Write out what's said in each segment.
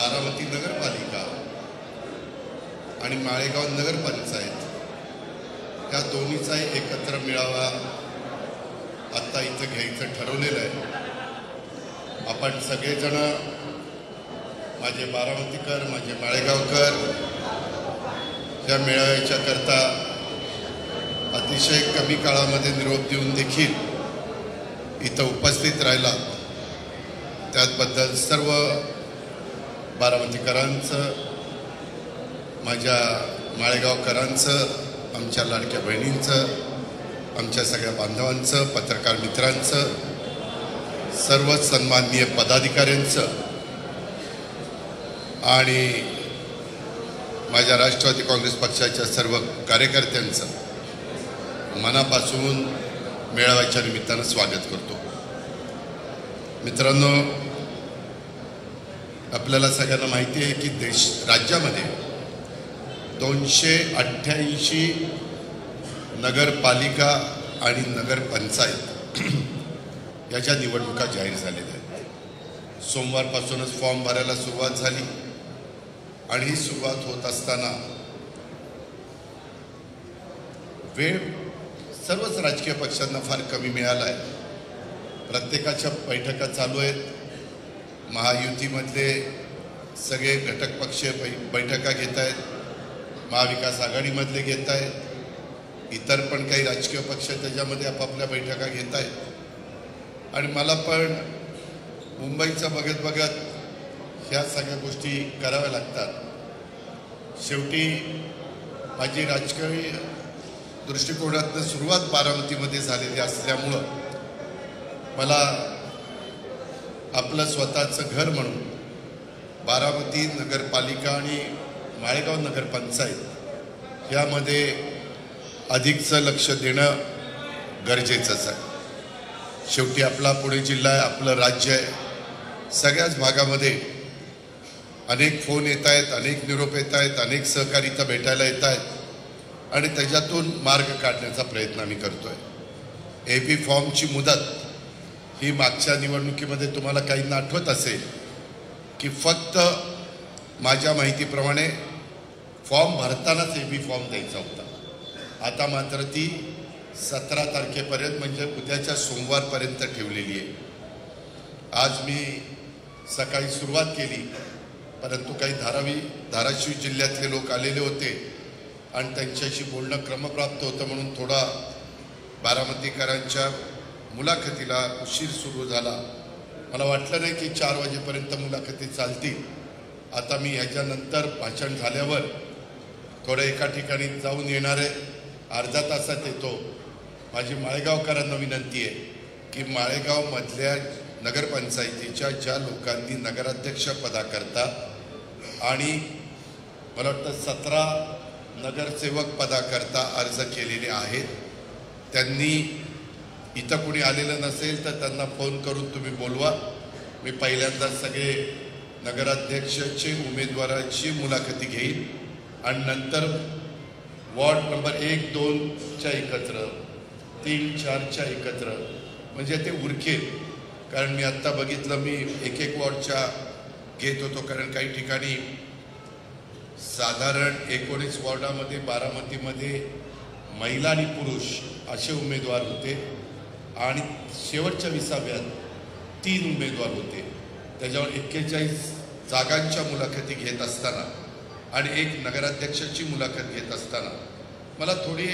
बारामती नगरपालिका आणि माळेगाव नगरपंचायत या दोन्हीचाही एकत्र मेळावा आता इथं घ्यायचं ठरवलेलं आहे। आपण सगळेजण, माझे बारामतीकर, माझे माळेगावकर, या मेळाव्याच्या करता अतिशय कमी काळामध्ये निरोप देऊन देखील इथं उपस्थित राहिला, त्याबद्दल सर्व बारामतीकरांचं, माझ्या माळेगावकरांचं, आमच्या लाडक्या बहिणींचं, आमच्या सगळ्या बांधवांचं, पत्रकार मित्रांचं, सर्व सन्माननीय पदाधिकाऱ्यांचं आणि माझ्या राष्ट्रवादी काँग्रेस पक्षाच्या सर्व कार्यकर्त्यांचं मनापासून मेळाव्याच्या निमित्तानं स्वागत करतो। मित्रांनो, आपल्याला सगळ्यांना माहिती आहे की राज्यामध्ये 288 नगरपालिका आणि नगरपंचायत याच्या निवडणुका जाहीर झालेल्या आहेत। सोमवारपासूनच फॉर्म भरायला सुरुवात झाली आणि ही सुरुवात होत असताना वेळ सर्वच राजकीय पक्षांना फार कमी मिळाला आहे। प्रत्येकाच्या बैठका चालू आहेत। महायुतीमधले सगळे घटक पक्ष बैठका घेत आहेत, महाविकास आघाडीमधले घेत आहेत, इतर पण काही राजकीय पक्ष त्याच्यामध्ये आपापल्या बैठका घेत आहेत। आणि मला पण मुंबईचं बघत बघत ह्या सगळ्या गोष्टी कराव्या लागतात। शेवटी माझी राजकीय दृष्टिकोनातून सुरुवात बारामतीमध्ये झालेली असल्यामुळं मला आपलं स्वतःचं घर म्हणून बारामती नगरपालिका आणि माळेगाव नगरपंचायत यामध्ये अधिकचं लक्ष देणं गरजेचंच आहे। शेवटी आपला पुणे जिल्हा आहे, आपलं राज्य आहे। सगळ्याच भागामध्ये अनेक फोन येत आहेत, अनेक निरोप येत आहेत, अनेक सहकारी इथं भेटायला येत आहेत आणि त्याच्यातून मार्ग काढण्याचा प्रयत्न आम्ही करतोय। एपी फॉर्मची मुदत ही मागच्या निवडणुकीमध्ये तुम्हाला काहींना आठवत असेल की फक्त माझ्या माहितीप्रमाणे फॉर्म भरतानाच एपी फॉर्म द्यायचा होता। आता मात्र ती 17 तारखेपर्यंत म्हणजे उद्याच्या सोमवारपर्यंत ठेवलेली आहे। आज मी सकाळी सुरुवात केली, परंतु काही धाराशिव जिल्ह्यातले लोक आलेले होते आणि त्यांच्याशी बोलणं क्रमप्राप्त होतं म्हणून थोडा बारामतीकरांच्या मुलाखतीला उशीर सुरू झाला। मला वाटलं नाही की 4 वाजेपर्यंत मुलाखती चालतील। आता मी ह्याच्यानंतर भाषण झाल्यावर थोडं एका ठिकाणी जाऊन येणार आहे, अर्धा तासात येतो। माझी माळेगावकरांना विनंती आहे की माळेगावमधल्या नगरपंचायतीच्या ज्या लोकांनी नगराध्यक्ष पदाकरता आणि मला वाटतं 17 नगरसेवक पदाकरता अर्ज केलेले आहेत, त्यांनी इथं कोणी आलेलं नसेल तर त्यांना फोन करून तुम्ही बोलवा। मी पहिल्यांदा सगळे नगराध्यक्षाचे उमेदवाराची मुलाखती घेईन आणि नंतर वॉर्ड नंबर 1, 2च्या एकत्र, 3, 4च्या एकत्र, म्हणजे ते उरकेल। कारण मी आत्ता बघितलं, मी एक वॉर्डच्या घेत होतो, कारण काही ठिकाणी साधारण 19 वॉर्डामध्ये बारामतीमध्ये महिला आणि पुरुष असे उमेदवार होते आणि शेवटच्या 20व्यात 3 उमेदवार होते। त्याच्यावर 41 जागांच्या मुलाखती घेत असताना आणि 1 नगराध्यक्षाची मुलाखत घेत असताना मला थोडी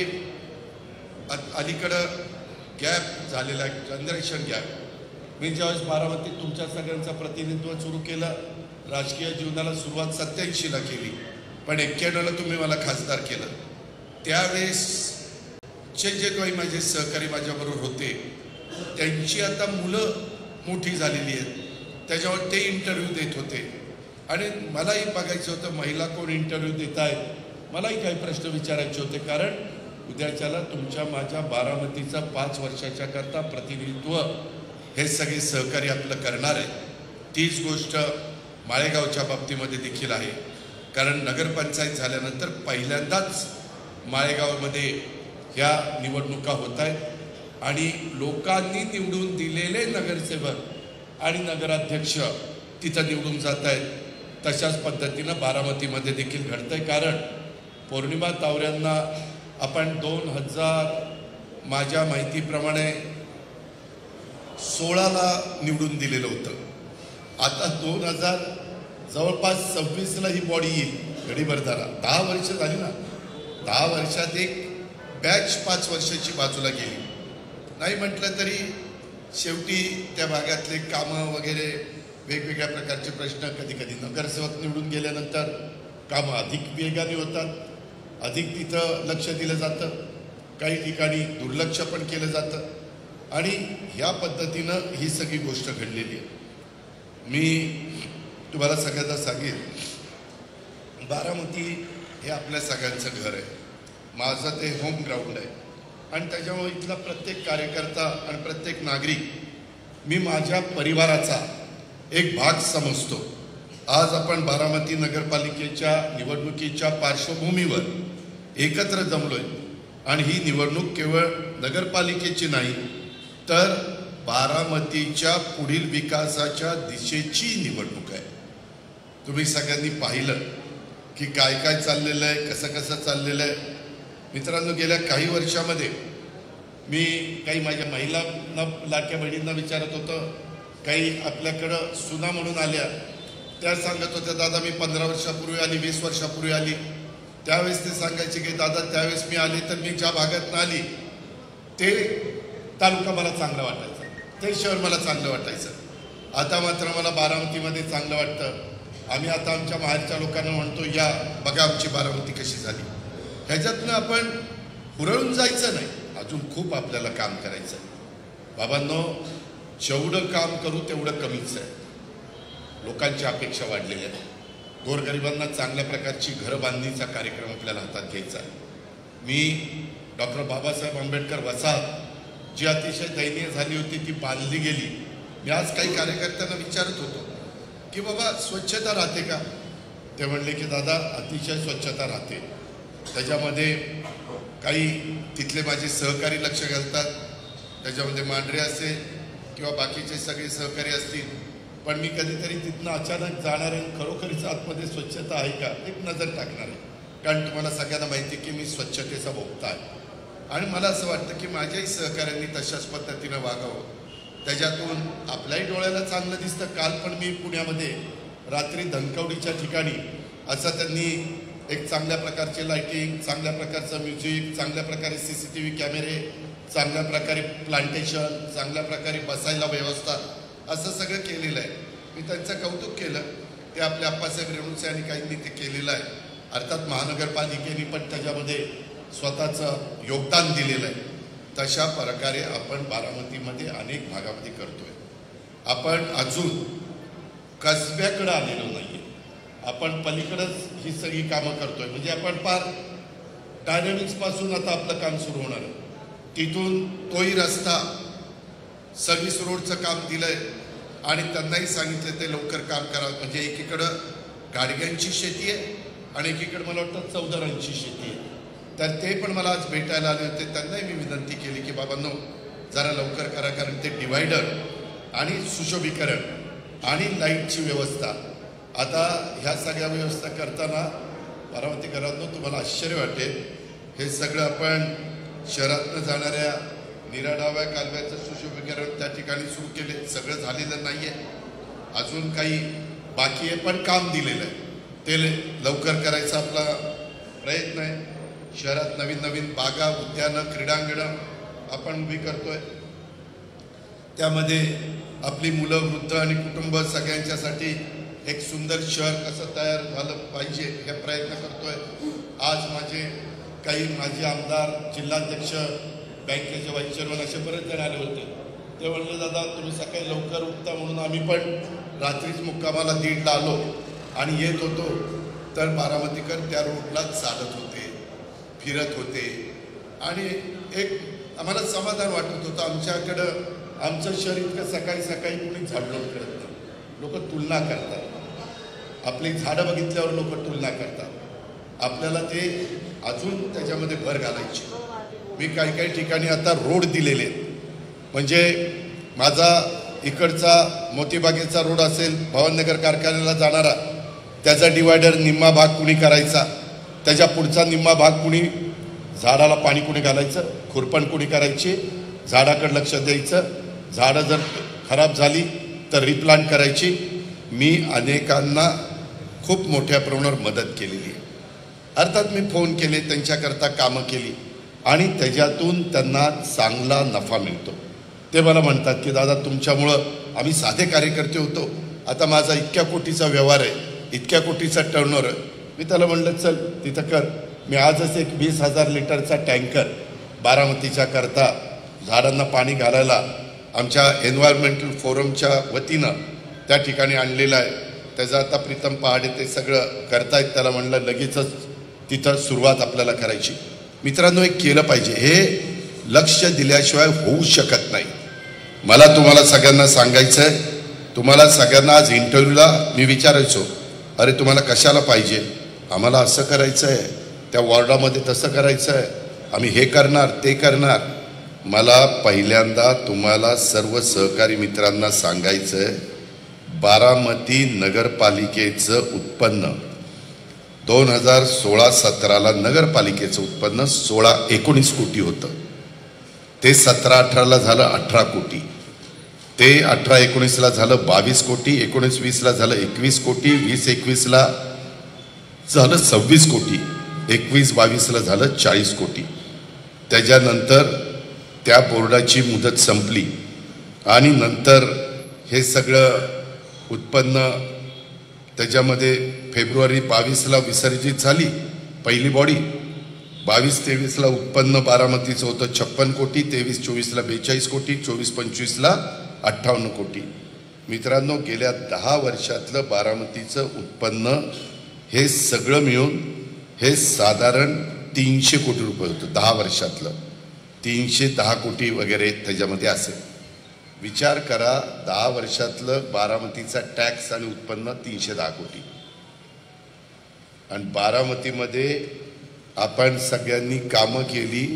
अलीकडं गॅप झालेला, जनरेशन गॅप। मी ज्यावेळेस बारामतीत तुमच्या सगळ्यांचं प्रतिनिधित्व सुरू केलं, राजकीय जीवनाला सुरुवात 87ला केली, पण 91ला तुम्ही मला खासदार केलं। त्यावेळेसचे जे काही माझे सहकारी माझ्याबरोबर होते त्यांची आता मुलं मोठी झालेली आहेत, त्याच्यावर ते इंटरव्ह्यू देत होते आणि मलाही बघायचं होतं महिला कोण इंटरव्ह्यू देत आहेत, मलाही काही प्रश्न विचारायचे होते। कारण उद्याच्याला तुमच्या माझ्या बारामतीचा 5 वर्षाच्या करता प्रतिनिधित्व हे सगळे सहकारी आपलं करणार आहे। तीच गोष्ट माळेगावच्या बाबतीमध्ये देखील आहे, कारण नगरपंचायत झाल्यानंतर पहिल्यांदाच माळेगावमध्ये ह्या निवडणुका होत आहेत आणि लोकांनी निवडून दिलेले नगरसेवक आणि नगराध्यक्ष तिथं निवडून जात आहेत। तशाच पद्धतीनं बारामतीमध्ये देखील घडतंय. कारण पौर्णिमा तावऱ्यांना आपण 2000 माझ्या माहितीप्रमाणे 16ला निवडून दिलेलं होतं. आता 2000 जवळपास 26ला ही बॉडी येईल. घडीभर धरा, 10 वर्ष झाली ना. 10 वर्षात एक बॅच 5 वर्षाची बाजूला गेली. नाही म्हटलं तरी शेवटी त्या भागातले कामं वगैरे वेगवेगळ्या प्रकारचे प्रश्न, कधी कधी नगरसेवक निवडून गेल्यानंतर कामं अधिक वेगाने होतात, अधिक तिथं लक्ष दिलं जातं, काही ठिकाणी दुर्लक्ष पण केलं जातं आणि ह्या पद्धतीनं ही सगळी गोष्ट घडलेली आहे. मी तुम्हाला सगळ्यांना सांगेन, बारामती हे आपल्या सगळ्यांचं घर आहे. माझं ते होम ग्राउंड आहे आणि त्याच्यामुळे इथला प्रत्येक कार्यकर्ता आणि प्रत्येक नागरिक मी माझ्या परिवाराचा एक भाग समजतो. आज आपण बारामती नगरपालिकेच्या निवडणुकीच्या पार्श्वभूमीवर एकत्र जमलोय आणि ही निवडणूक केवळ नगरपालिकेची नाही तर बारामतीच्या पुढील विकासाच्या दिशेची निवडणूक आहे. तुम्ही सगळ्यांनी पाहिलं की काय काय चाललेलं आहे, कसं कसं चाललेलं आहे. मित्रांनो, गेल्या काही वर्षामध्ये मी काही माझ्या महिलांना, लाडक्या बहिणींना विचारत होतं. काही आपल्याकडं सुना म्हणून आल्या, त्या सांगत होत्या, दादा मी 15 वर्षापूर्वी आली, 20 वर्षापूर्वी आली. त्यावेळेस ते सांगायचे की दादा त्यावेळेस मी आली तर मी ज्या भागातनं आली ते तालुका मला चांगला वाटायचा, ते शहर मला चांगलं वाटायचं. आता मात्र मला बारामतीमध्ये चांगलं वाटतं. आम्ही आता आमच्या माहेरच्या लोकांना म्हणतो, या बघा आमची बारामती कशी झाली. ह्याच्यातनं आपण हुरळून जायचं नाही, अजून खूप आपल्याला काम करायचं आहे. बाबांनो, जेवढं काम करू तेवढं कमीच आहे. लोकांच्या अपेक्षा वाढलेल्या आहेत. गोरगरिबांना चांगल्या प्रकारची घरं बांधणीचा कार्यक्रम आपल्याला हातात घ्यायचा आहे. मी डॉक्टर बाबासाहेब आंबेडकर वसाहत जी अतिशय दयनीय झाली होती ती बांधली गेली. मी आज काही कार्यकर्त्यांना विचारत होतो की बाबा स्वच्छता राहते का? ते म्हणले की दादा अतिशय स्वच्छता राहते. त्याच्यामध्ये काही तिथले माझे सहकारी लक्ष घालतात, त्याच्यामध्ये मांढरे असेल किंवा बाकीचे सगळे सहकारी असतील. पण मी कधीतरी तिथनं अचानक जाणार आहे, खरोखरीच आतमध्ये स्वच्छता आहे का एक नजर टाकणार आहे. कारण तुम्हाला सगळ्यांना माहिती आहे की मी स्वच्छतेचा भोक्ता आहे आणि मला असं वाटतं की माझ्याही सहकाऱ्यांनी तशाच पद्धतीनं वागावं. त्याच्यातून आपल्याही डोळ्याला चांगलं दिसतं. काल पण मी पुण्यामध्ये रात्री धनकवडीच्या ठिकाणी असं त्यांनी एक चांगल्या प्रकारचे लाईटिंग, चांगल्या प्रकारचं म्युझिक, चांगल्या प्रकारे CCTV कॅमेरे, चांगल्या प्रकारे प्लांटेशन, चांगल्या प्रकारे बसायला व्यवस्था, असं सगळं केलेलं आहे. मी त्यांचं कौतुक केलं. ते आपल्या आप्पासाहेब रेणुसे आणि काहींनी ते केलेलं आहे. अर्थात महानगरपालिकेने पण त्याच्यामध्ये स्वतःचं योगदान दिलेलं आहे. तशा प्रकारे आपण बारामतीमध्ये अनेक भागामध्ये करतोय. आपण अजून कसब्याकडं आलेलो नाही आहे. आपण पलीकडंच ही सगळी कामं करतोय. म्हणजे आपण फार डायनॅमिक्सपासून आता आपलं काम सुरू होणार आहे. तिथून तोही रस्ता सर्व्हिस रोडचं काम दिलं आहे आणि त्यांनाही सांगितलं ते लवकर काम करा. म्हणजे एकीकडं गाडग्यांची शेती आहे आणि एकीकडं मला वाटतं चौदारांची शेती आहे. तर ते पण मला आज भेटायला आले होते. त्यांनाही मी विनंती केली की बाबांनो जरा लवकर करा, कारण ते डिवायडर आणि सुशोभीकरण आणि लाईटची व्यवस्था, आता ह्या सगळ्या व्यवस्था करताना बारामतीकरांनो तुम्हाला आश्चर्य वाटेल, हे सगळं आपण शहरातनं जाणाऱ्या निराडाव्या कालव्याचं सुशोभीकरण त्या ठिकाणी सुरू केले. सगळं झालेलं नाही आहे, अजून काही बाकी आहे, पण काम दिलेलं आहे. ते लवकर करायचा आपला प्रयत्न आहे. शहरात नवीन नवीन बागा, उद्यानं, क्रीडांगणं आपण उभी करतोय. त्यामध्ये आपली मुलं, वृद्ध आणि कुटुंब सगळ्यांच्यासाठी एक सुंदर शहर कसं तयार झालं पाहिजे हे प्रयत्न करतोय. आज माझे काही माजी आमदार, जिल्हाध्यक्ष, बँकेचे व्हाईस चेअरमन असे बरेच जण आले होते. ते म्हणले दादा तुम्ही सकाळी लवकर उठता म्हणून आम्ही पण रात्रीच मुक्कामाला 1:30ला आलो आणि येत होतो तर बारामतीकर त्या रोडला चालत होते, फिरत होते आणि एक आम्हाला समाधान वाटत होतं. आमच्याकडं आमचं शहर इतकं सकाळी सकाळी कोणी झाडलोट करत नाही. लोक तुलना करतात. आपली झाडं बघितल्यावर लोक तुलना करतात. आपल्याला ते अजून त्याच्यामध्ये भर घालायची. मी काही काही ठिकाणी आता रोड दिलेले आहेत. म्हणजे माझा इकडचा मोतीबागेचा रोड असेल, भवननगर कारखान्याला जाणारा, त्याचा डिवायडर निम्मा भाग कुणी करायचा, त्याच्या पुढचा निम्मा भाग कुणी, झाडाला पाणी कुणी घालायचं, खुरपण कुणी करायची, झाडाकडे लक्ष द्यायचं, झाडं जर खराब झाली तर रिप्लांट करायची. मी अनेकांना खूप मोठ्या प्रमाणावर मदत केलेली आहे. अर्थात मी फोन केले, त्यांच्याकरता कामं केली आणि त्याच्यातून त्यांना चांगला नफा मिळतो. ते मला म्हणतात की दादा तुमच्यामुळं आम्ही साधे कार्यकर्ते होतो, आता माझा इतक्या कोटीचा व्यवहार आहे, इतक्या कोटीचा टर्नओव्हर आहे. मी त्याला म्हणलं चल तिथं कर. मी आजच एक 20,000 लिटरचा टँकर बारामतीच्या करता झाडांना पाणी घालायला आमच्या एन्व्हायरमेंटल फोरमच्या वतीनं त्या ठिकाणी आणलेलं आहे. त्याचं आता प्रीतम पहाडे ते सगळं करतायत. त्याला म्हणलं लगेचच तिथं सुरुवात आपल्याला करायची. मित्रांनो, हे केलं पाहिजे. हे लक्ष दिल्याशिवाय होऊ शकत नाही. मला तुम्हाला सगळ्यांना सांगायचं आहे, तुम्हाला सगळ्यांना आज इंटरव्ह्यूला मी विचारायचो, अरे तुम्हाला कशाला पाहिजे, आम्हाला असं करायचं आहे, त्या वॉर्डामध्ये तसं करायचं आहे, आम्ही हे करणार ते करणार. मला पहिल्यांदा तुम्हाला सर्व सहकारी मित्रांना सांगायचं आहे, बारामती नगरपालिकेचं उत्पन्न 2016-17ला नगरपालिकेचं उत्पन्न 16-19 कोटी होतं. ते 17-18ला झालं 18 कोटी, ते 18-19ला झालं 22 कोटी, 19-20ला झालं 21 कोटी, 20-21ला झालं 26 कोटी, 21-22ला झालं 40 कोटी. त्याच्यानंतर त्या बोर्डाची मुदत संपली आणि नंतर हे सगळं उत्पन्न त्याच्यामध्ये फेब्रुवारी 22ला विसर्जित झाली पहिली बॉडी. 22-23ला उत्पन्न बारामतीचं होतं 56 कोटी, 23-24ला 42 कोटी, 24-25ला 58 कोटी. मित्रांनो, गेल्या 10 वर्षातलं बारामतीचं उत्पन्न हे सगळं मिळून हे साधारण 300 कोटी रुपये होतं. 10 वर्षातलं 310 कोटी वगैरे त्याच्यामध्ये असेल. विचार करा, 10 वर्षातलं बारामतीचा टॅक्स आणि उत्पन्न 310 कोटी. आणि बारामतीमध्ये आपण सगळ्यांनी कामं केली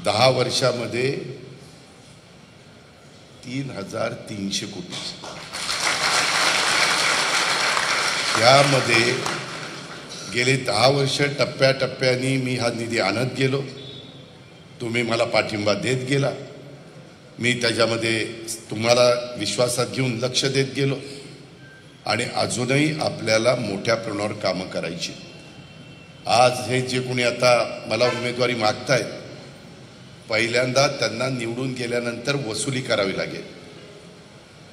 10 वर्षामध्ये 3,300 कोटी. यामध्ये गेले 10 वर्ष टप्प्याटप्प्याने मी हा निधी आणत गेलो, तुम्ही मला पाठिंबा देत गेला, मी त्याच्यामध्ये तुम्हाला विश्वासात घेऊन लक्ष देत गेलो आणि अजूनही आपल्याला मोठ्या प्रमाणावर कामं करायची. आज हे जे कोणी आता मला उमेदवारी मागतायत, पहिल्यांदा त्यांना निवडून गेल्यानंतर वसुली करावी लागेल,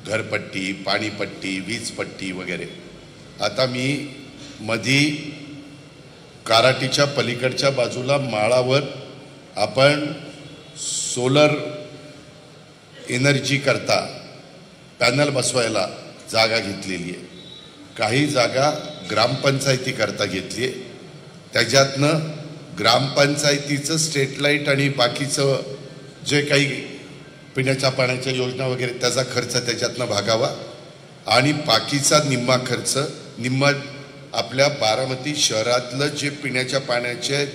घरपट्टी, पाणीपट्टी, वीजपट्टी वगैरे. आता मी मधी काराटीच्या पलीकडच्या बाजूला माळावर आपण सोलर एनर्जी करता पॅनल बसवायला जागा घेतलेली आहे. काही जागा ग्रामपंचायती करता घेतली आहे. त्याच्यातनं ग्रामपंचायतीचं स्ट्रीट लाईट आणि बाकीचं जे काही पिण्याच्या पाण्याच्या योजना वगैरे त्याचा खर्च त्याच्यातनं भागावा आणि बाकीचा निम्मा खर्च, निम्मा आपल्या बारामती शहरातलं जे पिण्याच्या पाण्याचे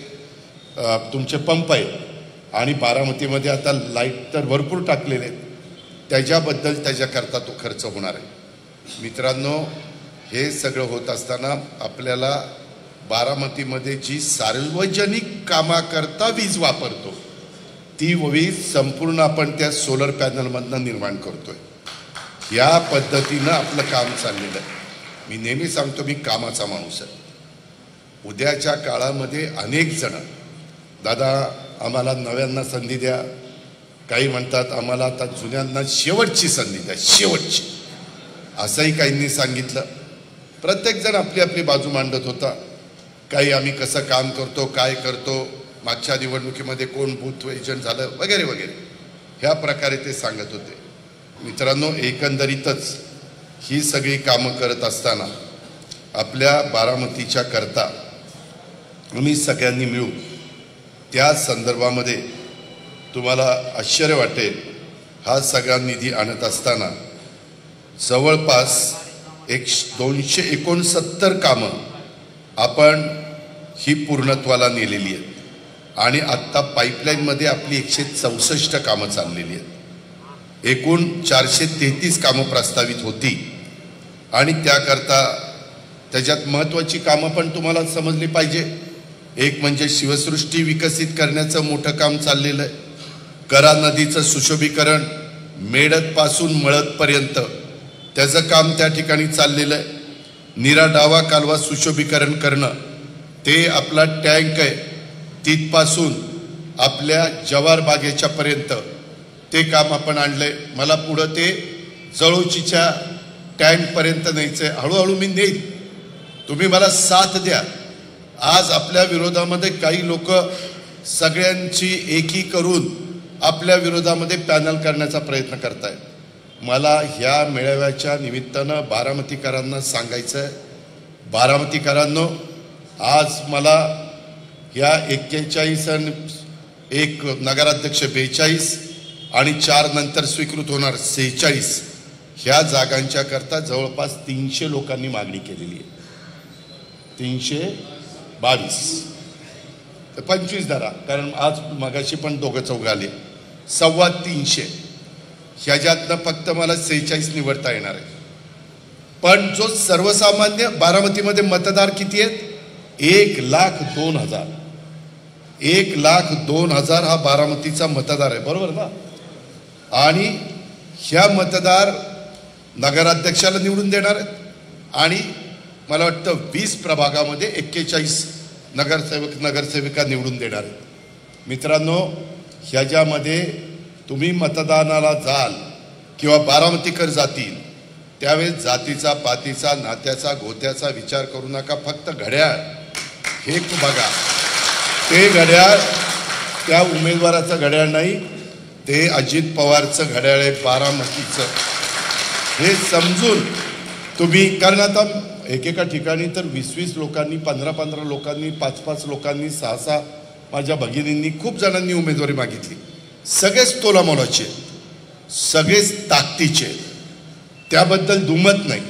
तुमचे पंप आहेत आणि बारामतीमध्ये आता लाईट तर भरपूर टाकलेले आहेत, त्याच्याबद्दल त्याच्याकरता तो खर्च होणार आहे. मित्रांनो, हे सगळं होत असताना आपल्याला बारामतीमध्ये जी सार्वजनिक कामाकरता वीज वापरतो ती वीज संपूर्ण आपण त्या सोलर पॅनलमधनं निर्माण करतोय. या पद्धतीनं आपलं काम चाललेलं आहे. मी नेहमी सांगतो, मी कामाचा माणूस आहे. उद्याच्या काळामध्ये अनेक जण, दादा आम्हाला नव्यांना संधी द्या, काही म्हणतात आम्हाला आता जुन्यांना शेवटची संधी द्या, शेवटची, असंही काहींनी सांगितलं. प्रत्येकजण आपली आपली बाजू मांडत होता. काही आम्ही कसं काम करतो, काय करतो, मागच्या निवडणुकीमध्ये कोण बूथ एजंट झालं वगैरे वगैरे, ह्या प्रकारे ते सांगत होते. मित्रांनो, एकंदरीतच ही सगळी कामं करत असताना आपल्या बारामतीच्या करता आम्ही सगळ्यांनी मिळून त्या संदर्भामध्ये तुम्हाला आश्चर्य वाटेल, हा सगळा निधी आणत असताना जवळपास 269 कामं आपण ही पूर्णत्वाला नेलेली आहेत आणि आत्ता पाईपलाईनमध्ये आपली 164 कामं चाललेली आहेत. एकूण 433 कामं प्रस्तावित होती आणि त्याकरता त्याच्यात महत्त्वाची कामं पण तुम्हाला समजली पाहिजे. एक म्हणजे शिवसृष्टी विकसित करण्याचं मोठं काम चाललेलं आहे. करा नदीचं सुशोभीकरण मेडतपासून मळदपर्यंत त्याचं काम त्या ठिकाणी चाललेलं आहे. नीरा डावा कालवा सुशोभीकरण करणं, ते आपला टँक आहे तिथपासून आपल्या जवार बागेच्या पर्यंत ते काम आपण आणलंय. मला पुढं ते जळोचीच्या टँकपर्यंत न्यायचं आहे. हळूहळू मी नेईन, तुम्ही मला साथ द्या. आज आपल्या विरोधामध्ये काही लोक सगळ्यांची एकी करून आपल्या विरोधामध्ये पॅनल करण्याचा प्रयत्न करतायत. मला ह्या मेळाव्याच्या निमित्तानं बारामतीकरांना सांगायचं आहे, बारामतीकरांनो, आज मला ह्या 41 आणि एक नगराध्यक्ष 42 आणि 4 नंतर स्वीकृत होणार 46 ह्या जागांच्या करता जवळपास 300 लोकांनी मागणी केलेली आहे. 322 तर 25 धरा, कारण आज मगाशी पण दोघं चौघं आले. 325 ह्याच्यातनं फक्त मला 46 निवडता येणार आहे. पण जो सर्वसामान्य बारामतीमध्ये मतदार किती आहेत? 1,02,000. 1,02,000 हा बारामतीचा मतदार आहे, बरोबर ना? आणि ह्या मतदार नगराध्यक्षाला निवडून देणार आहेत आणि मला वाटतं 20 प्रभागामध्ये 41 नगरसेविका निवडून देणार आहेत. मित्रांनो, ह्याच्यामध्ये तुम्ही मतदानाला जाल किंवा बारामतीकर जातील त्यावेळेस जातीचा, पातीचा, नात्याचा, गोत्याचा विचार करू नका. फक्त घड्याळ हे बघा, ते घड्याळ त्या उमेदवाराचं घड्याळ नाही, ते अजित पवारचं घड्याळ आहे, बारामतीचं. हे समजून तुम्ही, कारण आता एकेका ठिकाणी तर 20-20 लोकांनी, 15-15 लोकांनी, 5-5 लोकांनी, 6-6 माझ्या भगिनींनी, खूप जणांनी उमेदवारी मागितली. सगळेच तोलामोलाचे, सगळेच ताकदीचे, त्याबद्दल दुमत नाही.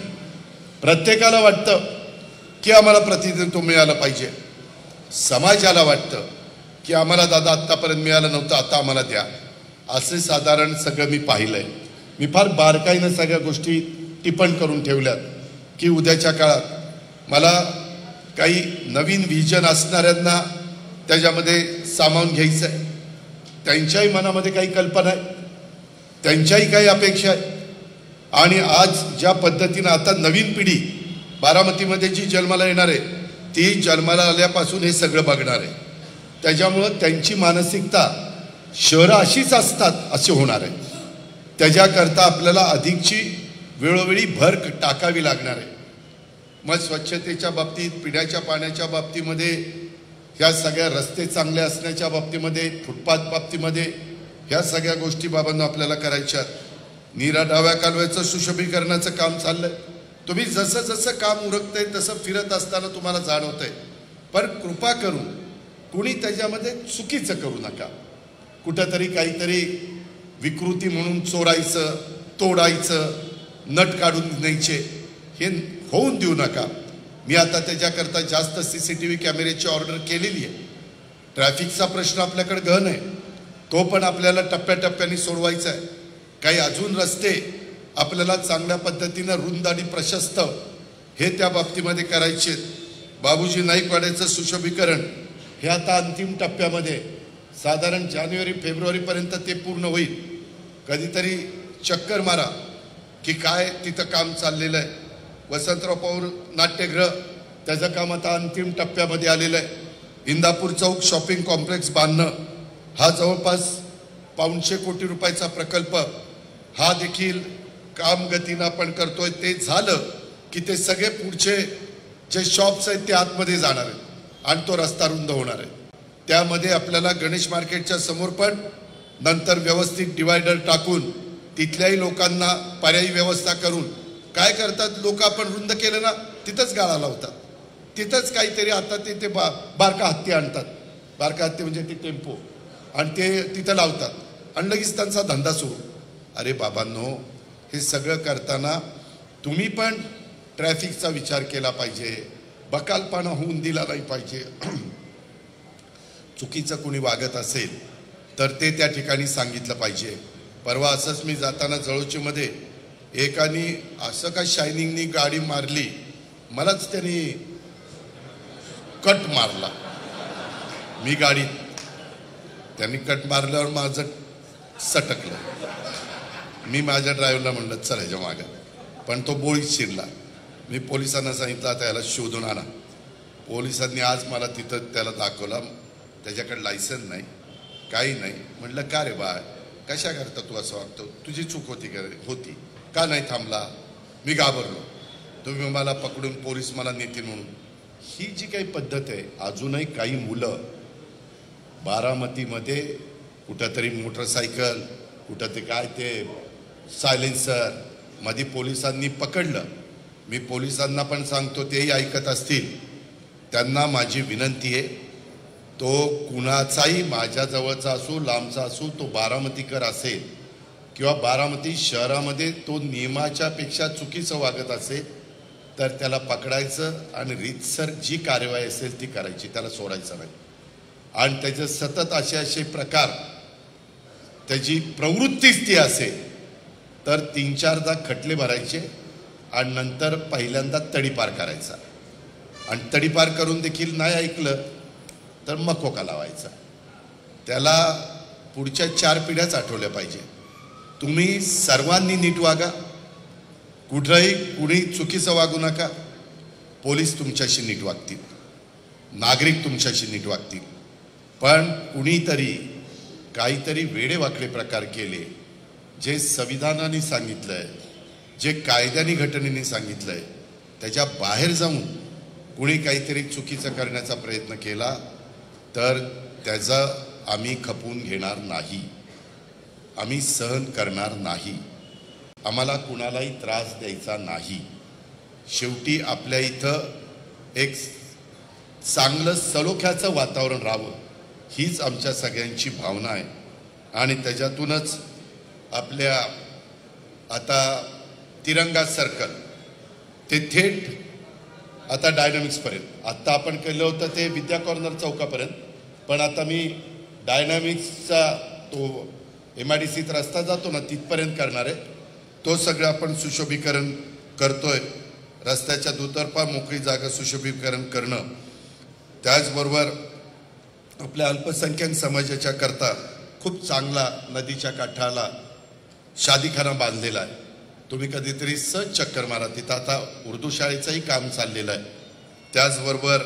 प्रत्येकाला वाटतं की आम्हाला प्रतिनिधित्व मिळालं पाहिजे. समाजाला वाटतं की आम्हाला दादा आत्तापर्यंत मिळालं नव्हतं, आता आम्हाला द्या. असे साधारण सगळं मी पाहिलंय. मी फार बारकाईनं सगळ्या गोष्टी टिप्पण करून ठेवल्यात की उद्याच्या काळात मला काही नवीन व्हिजन असणाऱ्यांना त्याच्यामध्ये सामावून घ्यायचं आहे. त्यांच्याही मनामध्ये काही कल्पना आहे, त्यांच्याही काही अपेक्षा आहेत. आणि आज ज्या पद्धतीनं आता नवीन पिढी बारामतीमध्ये जी जन्माला येणार आहे, ती जन्माला आल्यापासून हे सगळं बघणार आहे. त्याच्यामुळं त्यांची मानसिकता शहरं अशीच असतात असे होणार आहे. त्याच्याकरता आपल्याला अधिकची वेळोवेळी भर टाकावी लागणार आहे. मग स्वच्छतेच्या बाबतीत, पिण्याच्या पाण्याच्या बाबतीमध्ये, ह्या सगळ्या रस्ते चांगले असण्याच्या बाबतीमध्ये, फुटपाथ बाबतीमध्ये, ह्या सगळ्या गोष्टी बाबांना आपल्याला करायच्या. नीरा डाव्या कालव्याचं सुशोभीकरणाचं काम चाललंय. तुम्ही जसं जसं काम उरकतंय तसं फिरत असताना तुम्हाला जाणवतंय. पण कृपा करून कुणी त्याच्यामध्ये चुकीचं करू नका. कुठंतरी काहीतरी विकृती म्हणून चोरायचं, तोडायचं, नट काढून न्यायचे, हे होऊन देऊ नका. मी आता त्याच्याकरता जास्त CCTV कॅमेऱ्याची ऑर्डर केलेली आहे. ट्रॅफिकचा प्रश्न आपल्याकडे गहन आहे, तो पण आपल्याला टप्प्याटप्प्याने सोडवायचा आहे. काही अजून रस्ते आपल्याला चांगल्या पद्धतीनं रुंद आणि प्रशस्त हे त्या बाबतीमध्ये करायचे. बाबूजी नाईकवाड्याचं सुशोभीकरण हे आता अंतिम टप्प्यामध्ये, साधारण जानेवारी-फेब्रुवारीपर्यंत ते पूर्ण होईल. कधीतरी चक्कर मारा की काय तिथं काम चाललेलं आहे. वसंतराव पवार नाट्यगृह त्याचं काम आता अंतिम टप्प्यामध्ये आलेलं आहे. इंदापूर चौक शॉपिंग कॉम्प्लेक्स बांधणं हा जवळपास 500 कोटी रुपयाचा प्रकल्प, हा देखील काम गतीनं आपण करतोय. ते झालं की ते सगळे पुढचे जे शॉप्स आहेत ते आतमध्ये जाणार आहेत आणि तो रस्ता रुंद होणार आहे. त्यामध्ये आपल्याला गणेश मार्केटच्या समोर पण नंतर व्यवस्थित डिवायडर टाकून तिथल्याही लोकांना पर्यायी व्यवस्था करून, काय करतात लोक, आपण रुंद केलं ना तिथंच गाळा लावतात, तिथंच काहीतरी आता ते बारका हत्ती आणतात. बारका हत्ती म्हणजे ते टेम्पो, आणि ते तिथं लावतात आणि लगेच त्यांचा धंदा सुरू. अरे बाबांनो, हे सगळं करताना तुम्ही पण ट्रॅफिकचा विचार केला पाहिजे, बकालपणा होऊन दिला नाही पाहिजे. चुकीचं कोणी वागत असेल तर ते त्या ठिकाणी सांगितलं पाहिजे. परवा असंच मी जाताना जळोचीमध्ये एकाने असं काय शायनिंगनी गाडी मारली मलाच त्यांनी कट मारला. मी गाडीत, त्यांनी कट मारल्यावर माझं सटकलं. मी माझ्या ड्रायव्हरला म्हणलं चल ह्याच्या मागं, पण तो बोळीत शिरला. मी पोलिसांना सांगितलं आता याला शोधून आणा. पोलिसांनी आज मला तिथं त्याला दाखवला, त्याच्याकडे लायसन नाही, काही नाही. म्हटलं का रे बा, कशा करता तू असं वागतो, तुझी चूक होती का? होती. का नाही थांबला? मी घाबरलो. तुम्ही मला पकडून पोलीस मला नेतील म्हणून. ही जी काही पद्धत आहे, अजूनही काही मुलं बारामतीमध्ये कुठंतरी मोटरसायकल, कुठं ते काय ते सायलेन्सर मध्ये पोलिसांनी पकडलं. मी पोलिसांना पण सांगतो, तेही ऐकत असतील, त्यांना माझी विनंती आहे, तो कुणाचाही माझ्याजवळचा असो लांबचा असो, तो बारामतीकर असेल किंवा बारामती शहरामध्ये तो नियमाच्या पेक्षा चुकीचं वागत असेल तर त्याला पकडायचं आणि रीतसर जी कार्यवाही असेल ती करायची, त्याला सोडायचं नाही. आणि त्याचे सतत असे प्रकार, त्याची प्रवृत्तीच ती असेल तर 3-4दा खटले भरायचे आणि नंतर पहिल्यांदा तडीपार करायचा. आणि तडीपार करून देखील नाही ऐकलं तर मकोका लावायचा. त्याला पुढच्या 4 पिढ्याच आठवल्या पाहिजे. तुम्ही सर्वांनी नीट वागा, कुठंही कुणी चुकीचं वागू नका. पोलीस तुमच्याशी नीट वागतील, नागरिक तुमच्याशी नीट वागतील. पण कुणीतरी काहीतरी वेडेवाकडे प्रकार केले, जे संविधानाने सांगितलंय, जे कायद्याने घटनेने सांगितलंय, त्याच्या बाहेर जाऊन कुणी काहीतरी चुकीचं करण्याचा प्रयत्न केला तर त्याचं आम्ही खपवून घेणार नाही, आम्ही सहन करणार नाही. आम्हाला कुणालाही त्रास द्यायचा नाही. शेवटी आपल्या इथं एक चांगलं सलोख्याचं वातावरण राहावं, हीच आमच्या सगळ्यांची भावना आहे. आणि त्याच्यातूनच आपल्या आता तिरंगा सर्कल ते थेट आता डायनामिक्सपर्यंत, आत्ता आपण केलं होतं ते विद्या कॉर्नर चौकापर्यंत, पण आता मी डायनामिक्सचा तो MIDCत रस्ता जातो ना तिथपर्यंत करणार आहे. तो सगळं आपण सुशोभीकरण करतोय. रस्त्याच्या दुतर्फा मोकळी जागा सुशोभीकरण करणं, त्याचबरोबर आपल्या अल्पसंख्याक समाजाच्या करता खूप चांगला नदीच्या काठाला शादीखाना बांधलेला आहे. तुम्ही कधीतरी सहज चक्कर मारा, तिथं आता उर्दू शाळेचंही काम चाललेलं आहे. त्याचबरोबर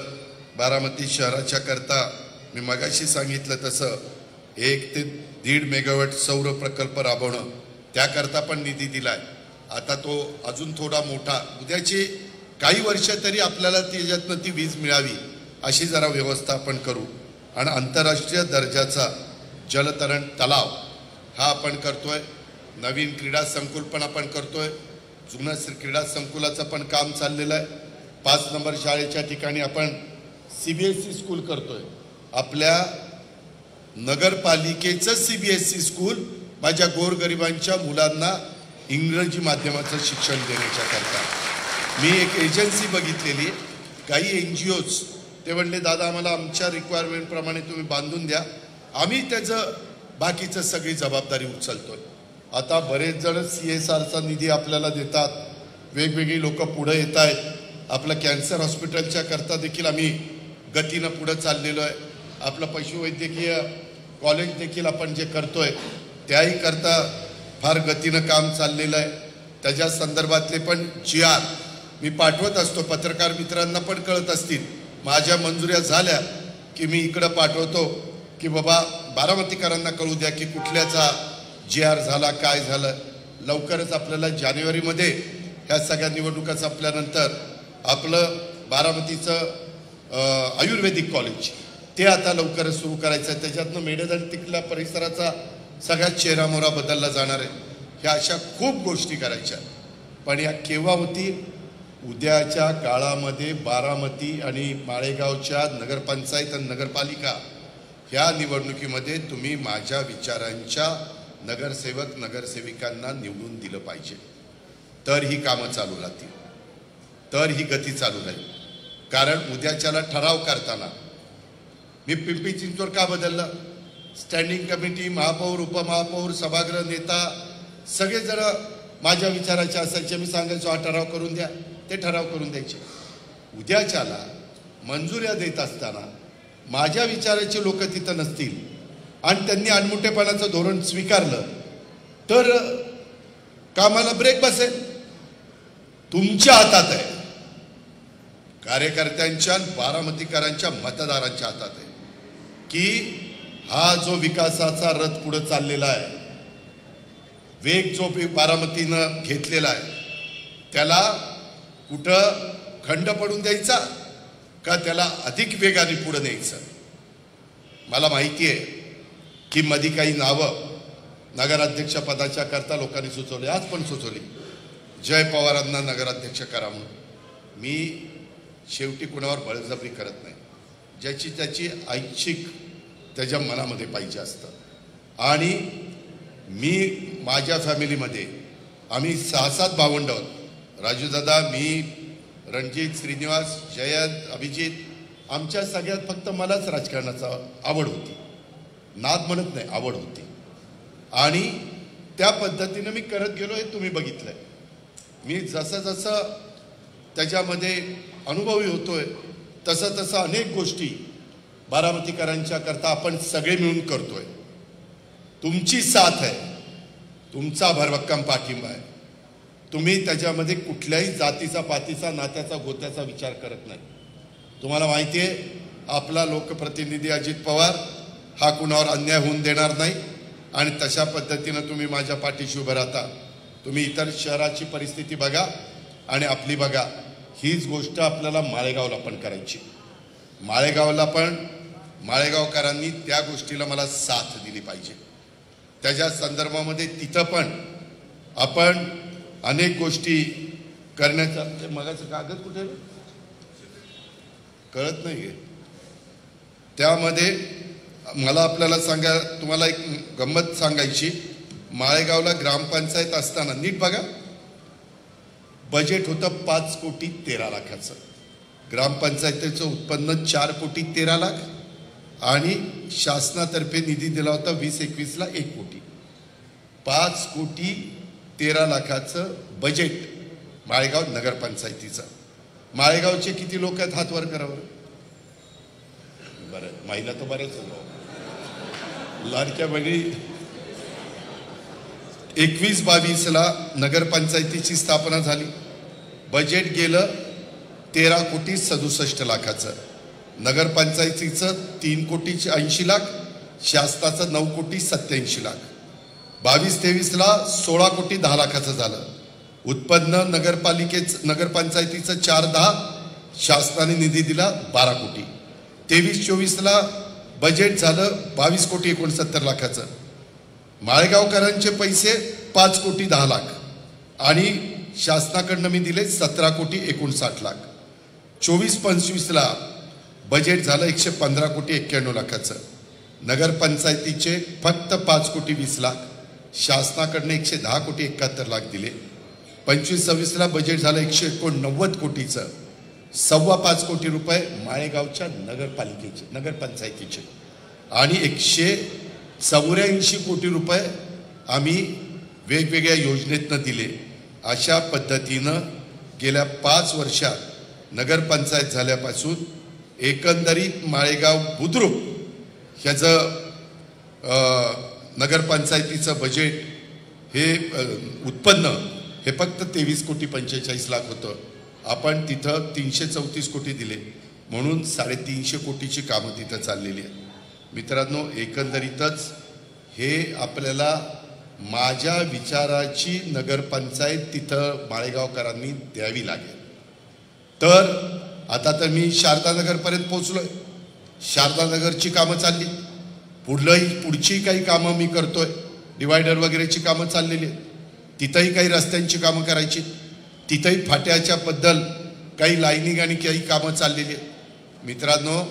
बारामती शहराच्या करता मी मगाशी सांगितलं तसं 1 ते 1.5 मेगावॅट सौर प्रकल्प राबवणं, त्याकरता पण निधी दिला आहे. आता तो अजून थोडा मोठा, उद्याची काही वर्ष तरी आपल्याला त्याच्यातनं ती वीज मिळावी अशी जरा व्यवस्था आपण करू. आणि आंतरराष्ट्रीय दर्जाचा जलतरण तलाव हा आपण करतोय. नवीन क्रीडा संकुल पण आपण करतोय. जुनं क्रीडा संकुलाचं पण काम चाललेलं आहे. 5 नंबर शाळेच्या ठिकाणी आपण CBSE स्कूल करतोय. आपल्या नगरपालिकेचं CBSE स्कूल माझ्या गोरगरिबांच्या मुलांना इंग्रजी माध्यमाचं शिक्षण देण्याच्या करता मी एक एजन्सी बघितलेली आहे. काही NGOज ते म्हणले दादा आम्हाला आमच्या रिक्वायरमेंटप्रमाणे तुम्ही बांधून द्या, आम्ही त्याचं बाकीचं सगळी जबाबदारी उचलतोय. आता बरेच जण CSRचा निधी आपल्याला देतात, वेगवेगळी लोक पुढे येत आहेत. आपलं कॅन्सर हॉस्पिटलच्या करता देखील आम्ही गतीनं पुढं चाललेलो आहे. आपलं पशुवैद्यकीय कॉलेज देखील आपण जे करतोय त्याही करता फार गतीनं काम चाललेलं आहे. त्याच्या संदर्भातले पण GR मी पाठवत असतो, पत्रकार मित्रांना पण कळत असतील. माझ्या मंजुऱ्या झाल्या की मी इकडं पाठवतो की बाबा बारामतीकरांना कळू द्या की कुठल्याचा GR झाला, काय झालं. लवकरच आपल्याला जानेवारीमध्ये ह्या सगळ्या निवडणुका संपल्यानंतर आपलं बारामतीचं आयुर्वेदिक कॉलेज ते आता लवकरच सुरू करायचं आहे. त्याच्यातनं मेडेदन तिकल्या परिसराचा सगळ्यात चेहरामोहरा बदलला जाणार आहे. ह्या अशा खूप गोष्टी करायच्या. पण या केव्हा होती? उद्याच्या काळामध्ये बारामती आणि माळेगावच्या नगरपंचायत आणि नगरपालिका ह्या निवडणुकीमध्ये तुम्ही माझ्या विचारांच्या नगरसेवक नगरसेविकांना निवडून दिलं पाहिजे. तर ही कामं चालू राहतील, तर ही गती चालू राहील. कारण उद्याच्याला ठराव करताना मी पिंपरी चिंचवड का बदललं? स्टँडिंग कमिटी, महापौर, उपमहापौर, सभागृह नेता सगळे जण माझ्या विचाराचे असायचे. मी सांगायचो हा ठराव करून द्या, ते ठराव करून द्यायचे. उद्याच्याला मंजुऱ्या देत असताना माझ्या विचाराचे लोक तिथं नसतील आणि त्यांनी अनमुठेपणाचं धोरण स्वीकारलं तर कामाला ब्रेक बसेल. तुमच्या हातात आहे, कार्यकर्त्यांच्या बारामतीकरांच्या मतदारांच्या हातात आहे की हा जो विकासाचा रथ पुढे चाललेला आहे, वेग जो बारामतीनं घेतलेला आहे, त्याला कुठं खंड पडून द्यायचा का त्याला अधिक वेगाने पुढे न्यायचं. मला माहिती आहे की मध्ये काही नावं नगराध्यक्ष पदाच्या करता लोकांनी सुचवले, आज पण सुचवली, जय पवारांना नगराध्यक्ष करा म्हणून. मी शेवटी कुणावर बळजबरी करत नाही, ज्याची त्याची ऐच्छिक त्याच्या मनामध्ये पाहिजे असतं. आणि मी माझ्या फॅमिलीमध्ये आम्ही 6-7 भावंड आहोत. राजूदादा, मी, रणजित, श्रीनिवास, जयंत, अभिजित, आमच्या सगळ्यात फक्त मलाच राजकारणाचा आवड होती, नाद म्हणत नाही, आवड होती. आणि त्या पद्धतीनं मी करत गेलो हे तुम्ही बघितलंय. मी जसं जसं त्याच्यामध्ये अनुभवी होतोय तसं तसं अनेक गोष्टी बारामतीकरांच्या करता आपण सगळे मिळून करतोय. तुमची साथ आहे, तुमचा भरभक्कम पाठिंबा आहे. तुम्ही त्याच्यामध्ये कुठल्याही जातीचा, पातीचा, नात्याचा, गोत्याचा विचार करत नाही. तुम्हाला माहिती आहे आपला लोकप्रतिनिधी अजित पवार हा कुणावर अन्याय होऊन देणार नाही आणि तशा पद्धतीनं तुम्ही माझ्या पाठीशी उभं राहता. तुम्ही इतर शहराची परिस्थिती बघा आणि आपली बघा. हीच गोष्ट आपल्याला माळेगावला पण करायची. माळेगावला पण माळेगावकरांनी त्या गोष्टीला मला साथ दिली पाहिजे. त्याच्या संदर्भामध्ये तिथं पण आपण अनेक गोष्टी करण्याचा. मगाचं कागद कुठे कळत नाही आहे. त्यामध्ये मला आपल्याला तुम्हाला एक गंमत सांगायची. माळेगावला ग्रामपंचायत असताना नीट बघा, बजेट होतं 5,13,00,000. ग्रामपंचायतीचं उत्पन्न 4,13,00,000 आणि शासनातर्फे निधी दिला होता 20-21ला 1 कोटी. 5,13,00,000 बजेट माळेगाव नगरपंचायतीचं. माळेगावचे किती लोक आहेत हात वर करावर? बरं, महिला तर बरेच. लाडक्या बहिणी 21-22ला नगरपंचायतीची स्थापना झाली. बजेट गेलं 13,67,00,000. नगरपंचायतीचं 3,80,00,000, शासनाचं 9,87,00,000. 22-23ला 16,10,00,000 झालं. उत्पन्न नगरपंचायतीचं 4,10, शासनाने निधी दिला 12 कोटी. 23-24ला बजेट झालं 22,69,00,000. माळेगावकरांचे पैसे 5,10,00,000 आणि शासनाकडनं मी दिले 17,59,00,000. 24-25ला बजेट झालं 115,91,00,000. नगरपंचायतीचे फक्त 5,20,00,000, शासनाकडनं 110,71,00,000 दिले. 25-26ला बजेट झालं 189 कोटीचं. 5.25 कोटी रुपये माळेगावच्या नगरपंचायतीचे आणि 184 कोटी रुपये आम्ही वेगवेगळ्या योजनेतनं दिले. अशा पद्धतीनं गेल्या 5 वर्षात नगरपंचायत झाल्यापासून एकंदरीत माळेगाव बुद्रुक ह्याचं नगरपंचायतीचं बजेट हे उत्पन्न हे फक्त 23,45,00,000 होतं. आपण तिथं 334 कोटी दिले म्हणून 350 कोटीची कामं तिथं चाललेली आहेत. मित्रांनो, एकंदरीतच हे आपल्याला माझ्या विचाराची नगरपंचायत तिथं माळेगावकरांनी द्यावी लागेल. तर आता तर मी शारदानगरपर्यंत पोहोचलोय. शारदानगरची कामं चालली, पुढची काही कामं मी करतोय. डिवायडर वगैरेची कामं चाललेली आहेत. तिथंही काही रस्त्यांची कामं करायची, तिथंही फाट्याच्या बद्दल काही लाईनिंग आणि काही कामं चाललेली आहेत. मित्रांनो,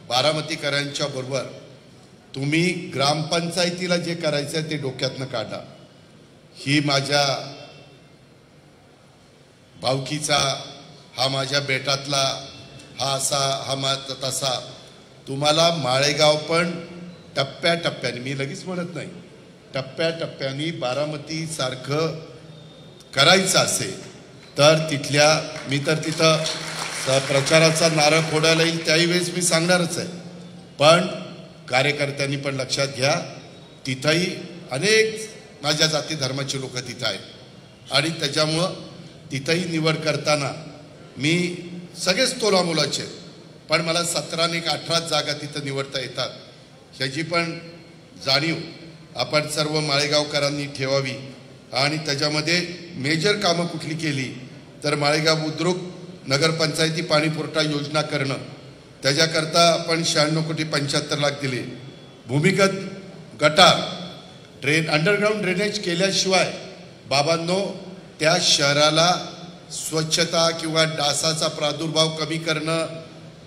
बारामतीकरांच्या बरोबर तुम्ही ग्रामपंचायतीला जे करायचं ते डोक्यातनं काढा. ही माझ्या भावकीचा, हा माझ्या बेटातला, हा असा, हा तसा. तुम्हाला माळेगाव पण टप्प्याटप्प्याने, मी लगेच म्हणत नाही, टप्प्याटप्प्याने बारामतीसारखं करायचं असेल तर मी तर तिथं प्रचाराचा नारळ फोडायला येईल त्याही वेळेस मी सांगणारच आहे, पण कार्यकर्त्यांनी पण लक्षात घ्या, तिथंही अनेक माझ्या जाती धर्माचे लोक तिथं आहेत आणि त्याच्यामुळं तिथंही निवड करताना मी सगळेच तोलामोलाचे, पण मला 17 आणि 18 जागा तिथं निवडता येतात ह्याची पण जाणीव आपण सर्व माळेगावकरांनी ठेवावी. आणि त्याच्यामध्ये मेजर कामं कुठली केली तर माळेगाव बुद्रुक नगरपंचायती पाणीपुरवठा योजना करणं, त्याच्याकरता आपण 96 कोटी 75 लाख दिले. भूमिगत गटार अंडरग्राऊंड ड्रेनेज केल्याशिवाय बाबांनो त्या शहराला स्वच्छता किंवा डासाचा प्रादुर्भाव कमी करणं,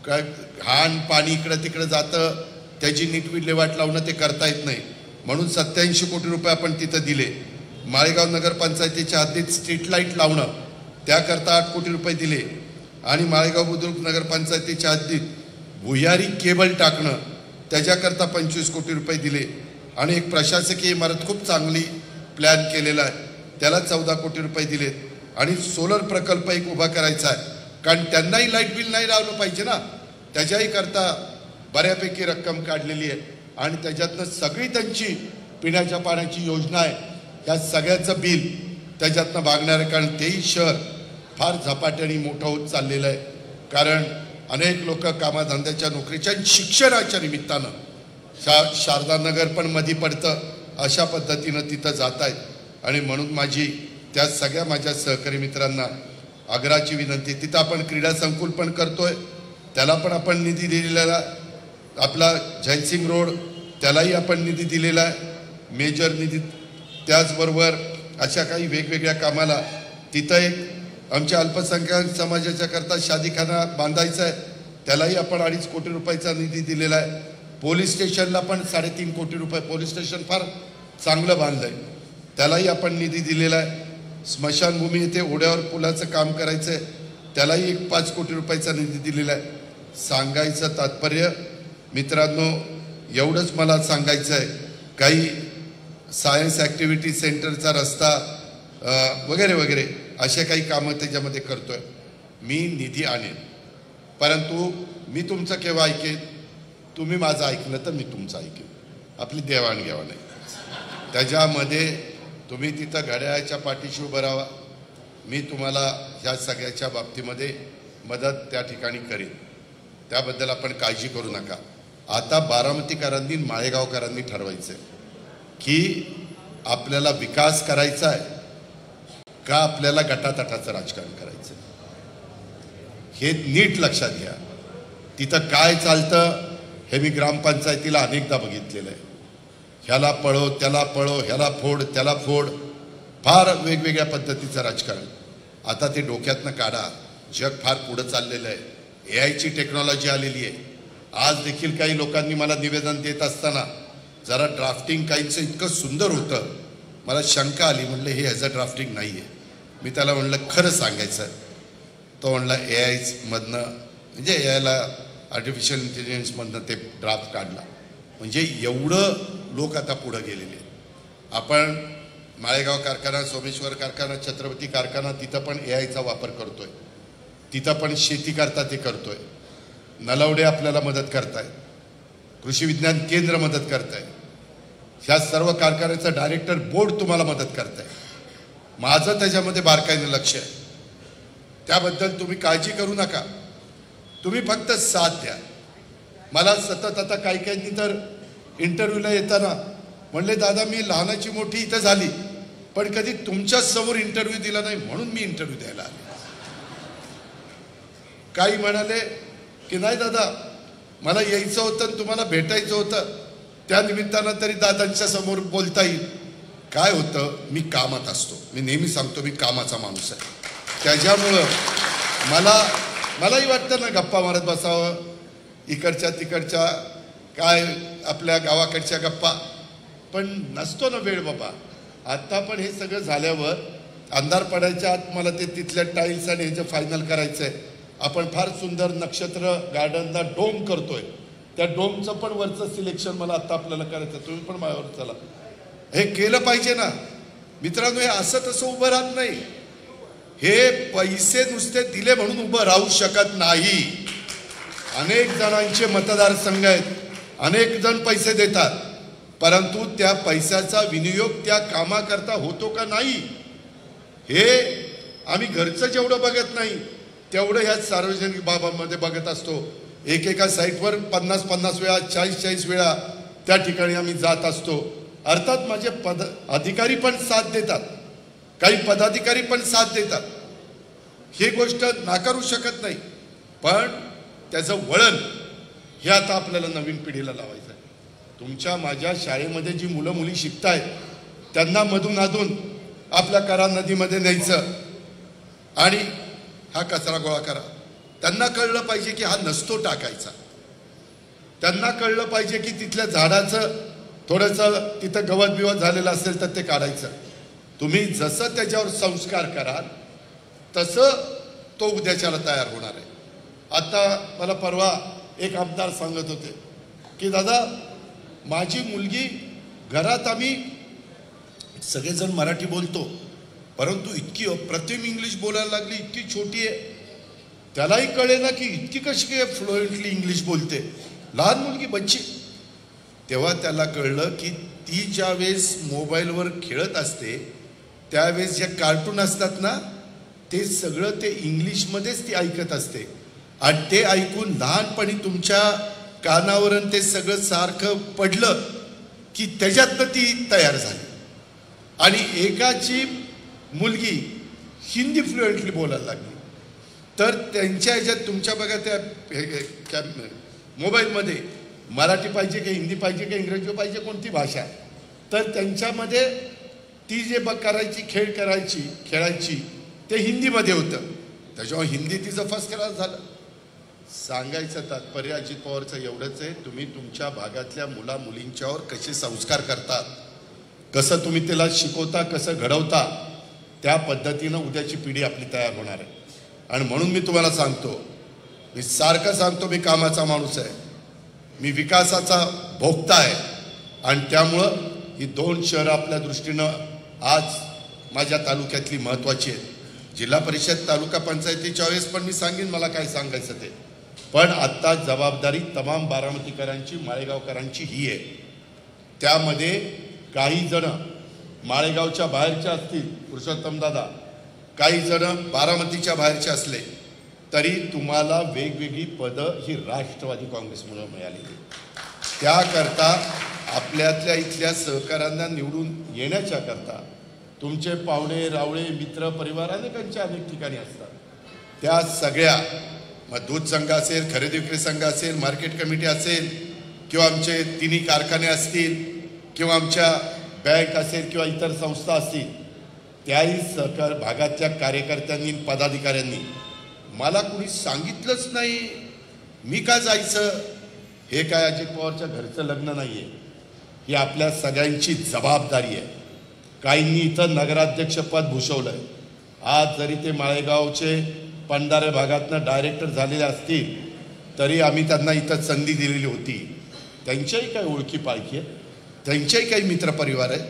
घाण पाणी इकडं तिकडं जातं त्याची नीट विल्हेवाट लावणं ते करता येत नाही. म्हणून 87 कोटी रुपये आपण तिथं दिले. माळेगाव नगरपंचायतीच्या हद्दीत स्ट्रीट लाईट लावणं त्याकरता 8 कोटी रुपये दिले आणि माळेगाव बुद्रुक नगरपंचायतीच्या हद्दीत भुयारी केबल टाकणं त्याच्याकरता 25 कोटी रुपये दिले आणि एक प्रशासकीय इमारत खूप चांगली प्लॅन केलेला आहे त्याला 14 कोटी रुपये दिलेत आणि सोलर प्रकल्प एक उभा करायचा आहे, कारण त्यांनाही लाईट बिल नाही लावलं पाहिजे ना, त्याच्याही करता बऱ्यापैकी रक्कम काढलेली आहे आणि त्याच्यातनं सगळी त्यांची पिण्याच्या पाण्याची योजना आहे, या सगळ्याचं बिल त्याच्यातनं भागणार आहे. कारण तेही शहर फार झपाट्याने मोठं होत चाललेलं आहे, कारण अनेक लोक कामाधंद्याच्या नोकरीच्या शिक्षणाच्या निमित्तानं शारदानगर पण मध्ये पडतं अशा पद्धतीनं तिथं जात आहेत. आणि म्हणून माझी त्या सगळ्या माझ्या सहकारी मित्रांना आग्रहाची विनंती, तिथं आपण क्रीडा संकुल पण करतोय त्याला पण आपण निधी दिलेला, आपला जयसिंग रोड त्यालाही आपण निधी दिलेला आहे मेजर निधी. त्याचबरोबर अशा काही वेगवेगळ्या कामाला तिथं एक आमच्या अल्पसंख्याक समाजाच्या करता शादीखाना बांधायचा आहे त्यालाही आपण 2.5 कोटी रुपयाचा निधी दिलेला आहे. पोलीस स्टेशनला पण 3.5 कोटी रुपये, पोलीस स्टेशन फार चांगलं बांधलं आहे त्यालाही आपण निधी दिलेला आहे. स्मशानभूमी येथे ओढ्यावर पुलाचं काम करायचं आहे त्यालाही एक 5 कोटी रुपयाचा निधी दिलेला आहे. सांगायचं तात्पर्य मित्रांनो एवढंच मला सांगायचं आहे, काही सायन्स ॲक्टिव्हिटी सेंटरचा रस्ता वगैरे वगैरे असे काही कामं त्याच्यामध्ये करतोय. मी निधी आणेन, परंतु मी तुमचं केव्हा ऐकेन, तुम्ही माझं ऐकलं तर मी तुमचं ऐकेन, आपली देवाणघेवाण आहे. त्याच्यामध्ये तुम्ही तिथं घड्याळाच्या पाठीशी उभं राहा, मी तुम्हाला ह्या सगळ्याच्या बाबतीमध्ये मदत त्या ठिकाणी करीन, त्याबद्दल आपण काळजी करू नका. आता बारामतीकरांनी माळेगावकरांनी ठरवायचं आहे की आपल्याला विकास करायचा आहे का आपल्याला गटातटाचं राजकारण करायचं हे नीट लक्षात घ्या. तिथं काय चालतं हे मी ग्रामपंचायतीला अनेकदा बघितलेलं आहे. ह्याला पळो त्याला पळो, ह्याला फोड त्याला फोड, फार वेगवेगळ्या पद्धतीचं राजकारण. आता ते डोक्यातनं काढा, जग फार पुढं चाललेलं आहे, AI ची टेक्नॉलॉजी आलेली आहे. आज देखील काही लोकांनी मला निवेदन देत असताना जरा ड्राफ्टिंग काहींचं इतकं सुंदर होतं, मला शंका आली, म्हणलं हे ह्याचं ड्राफ्टिंग नाही आहे. मी त्याला म्हणलं खरं सांगायचं, तो म्हणला AI मधनं म्हणजे AIला आर्टिफिशियल इंटेलिजन्समधनं ते ड्राफ्ट काढला. म्हणजे एवढं लोक आता पुढं गेलेले. आपण माळेगाव कारखाना, सोमेश्वर कारखाना, छत्रपती कारखाना तिथं पण AIचा वापर करतोय, तिथं पण शेती करता ते करतोय. नलवडे आपल्याला मदत करताय, कृषी विज्ञान केंद्र मदत करताय, ह्या सर्व कारखान्याचं डायरेक्टर बोर्ड तुम्हाला मदत करताय. माझं त्याच्यामध्ये बारकाईनं लक्ष आहे, त्याबद्दल तुम्ही काळजी करू नका, तुम्ही फक्त साथ द्या. मला सतत आता काही तर इंटरव्ह्यूला येताना म्हणले दादा मी लहानाची मोठी इथं झाली पण कधी तुमच्या समोर इंटरव्ह्यू दिला नाही म्हणून मी इंटरव्ह्यू द्यायला आले. काही म्हणाले की नाही दादा मला यायचं होतं तुम्हाला भेटायचं होतं, त्या निमित्तानं तरी दादांच्या समोर बोलता येईल. काय होतं, मी कामात असतो, मी नेहमी सांगतो मी कामाचा माणूस आहे, त्याच्यामुळं मलाही वाटतं ना गप्पा मारत बसावं, इकडच्या तिकडच्या काय आपल्या गावाकडच्या गप्पा, पण नसतो ना वेळ बाबा. आत्ता पण हे सगळं झाल्यावर अंधार पडायच्या आत मला ते तिथल्या टाईल्स आणि ह्याचं फायनल करायचं आहे. आपण फार सुंदर नक्षत्र गार्डनला डोम करतोय, त्या डोमचं पण वरचं सिलेक्शन मला आत्ता आपल्याला करायचं, तुम्ही पण माझ्यावर चला, हे केलं पाहिजे ना मित्रांनो. हे असं तसं उभं राहत नाही, हे पैसे नुसते दिले म्हणून उभं राहू शकत नाही. अनेक जणांचे मतदारसंघ आहेत, अनेक जण पैसे देतात, परंतु त्या पैशाचा विनियोग त्या कामाकरता होतो का नाही हे आम्ही घरचं जेवढं बघत नाही तेवढं ह्या सार्वजनिक बाबांमध्ये बघत असतो. एकेका साईटवर 50-50 वेळा 40-40 वेळा त्या ठिकाणी आम्ही जात असतो. अर्थात माझे अधिकारी पण साथ देतात, काही पदाधिकारी पण साथ देतात, ही गोष्ट नाकारू शकत नाही. पण त्याचं वळण हे आता आपल्याला नवीन पिढीला लावायचं आहे. तुमच्या माझ्या शाळेमध्ये जी मुलं मुली शिकतायत त्यांना मधून अधून आपल्या करा नदीमध्ये न्यायचं आणि हा कचरा गोळा करा. त्यांना कळलं पाहिजे की हा नसतो टाकायचा. त्यांना कळलं पाहिजे की तिथल्या झाडाचं थोडंसं तिथं गवत बिवत झालेलं असेल तर ते काढायचं. तुम्ही जसं त्याच्यावर संस्कार कराल तसं तो उद्याच्याला तयार होणार आहे. आता मला परवा एक आमदार सांगत होते की दादा माझी मुलगी घरात आम्ही सगळेजण मराठी बोलतो परंतु इतकी अप्रतिम इंग्लिश बोलायला लागली, इतकी छोटी आहे, त्यालाही कळे ना की इतकी कशी काय फ्लुएंटली इंग्लिश बोलते, लहान मुलगी बच्ची. तेव्हा त्याला कळलं की ती ज्या वेळेस मोबाईलवर खेळत असते त्यावेळेस जे कार्टून असतात ना ते सगळं ते इंग्लिशमध्येच ती ऐकत असते आणि ते ऐकून लहानपणी तुमच्या कानावर ते सगळं सारखं पडलं की त्याच्यातनं ती तयार झाली. आणि एकाची मुलगी हिंदी फ्लुएंटली बोलायला लागली तर त्यांच्या ह्याच्यात तुमच्या बघा त्या मोबाईलमध्ये मराठी पाहिजे की हिंदी पाहिजे की इंग्रजी पाहिजे कोणती भाषा, तर त्यांच्यामध्ये ती जे करायची खेळायची ते हिंदीमध्ये होतं. त्याच्यामुळे हिंदी तिचं फर्स्ट क्लास झालं. सांगायचं तात्पर्य अजित पवारचं एवढंच आहे, तुम्ही तुमच्या भागातल्या मुला मुलींच्यावर कसे संस्कार करतात, कसं तुम्ही त्याला शिकवता, कसं घडवता, त्या पद्धतीनं उद्याची पिढी आपली तयार होणार आहे. आणि म्हणून मी तुम्हाला सांगतो, मी सारखं सांगतो मी कामाचा माणूस आहे, मी विकासाचा भोक्ता आहे आणि त्यामुळं ही 2 शहरं आपल्या दृष्टीनं आज माझ्या तालुक्यातली महत्त्वाची आहेत. जिल्हा परिषद तालुका पंचायतीच्या वेळेस पण मी सांगेन मला काय सांगायचं ते, पण आत्ता जबाबदारी तमाम बारामतीकरांची माळेगावकरांची ही आहे. त्यामध्ये काही जण माळेगावच्या बाहेरचे असतील पुरुषोत्तम दादा, काही जण बारामतीच्या बाहेरचे असले तरी तुम्हाला वेगवेगळी पदं ही राष्ट्रवादी काँग्रेसमुळे मिळालेली. त्याकरता आपल्यातल्या इथल्या सहकाऱ्यांना निवडून येण्याच्या करता तुमचे पाहुणे रावळे मित्र परिवार अनेकांच्या अनेक ठिकाणी असतात. त्या सगळ्या मग दूध संघ असेल, खरेदी विक्री संघ असेल, मार्केट कमिटी असेल किंवा आमचे तिन्ही कारखाने असतील किंवा आमच्या बँक असेल किंवा इतर संस्था असतील, त्याही सहकार भागातल्या कार्यकर्त्यांनी पदाधिकाऱ्यांनी मला कुणी सांगितलंच नाही, मी का जायचं. हे काय अजित पवारच्या घरचं लग्न नाही आहे, ही आपल्या सगळ्यांची जबाबदारी आहे. काहींनी इथं नगराध्यक्षपद भूषवलं आहे. आज जरी ते माळेगावचे पंढारे भागातनं डायरेक्टर झालेले असतील तरी आम्ही त्यांना इथं संधी दिलेली होती. त्यांच्याही काही ओळखी पाळखी आहेत, त्यांच्याही काही मित्रपरिवार आहेत,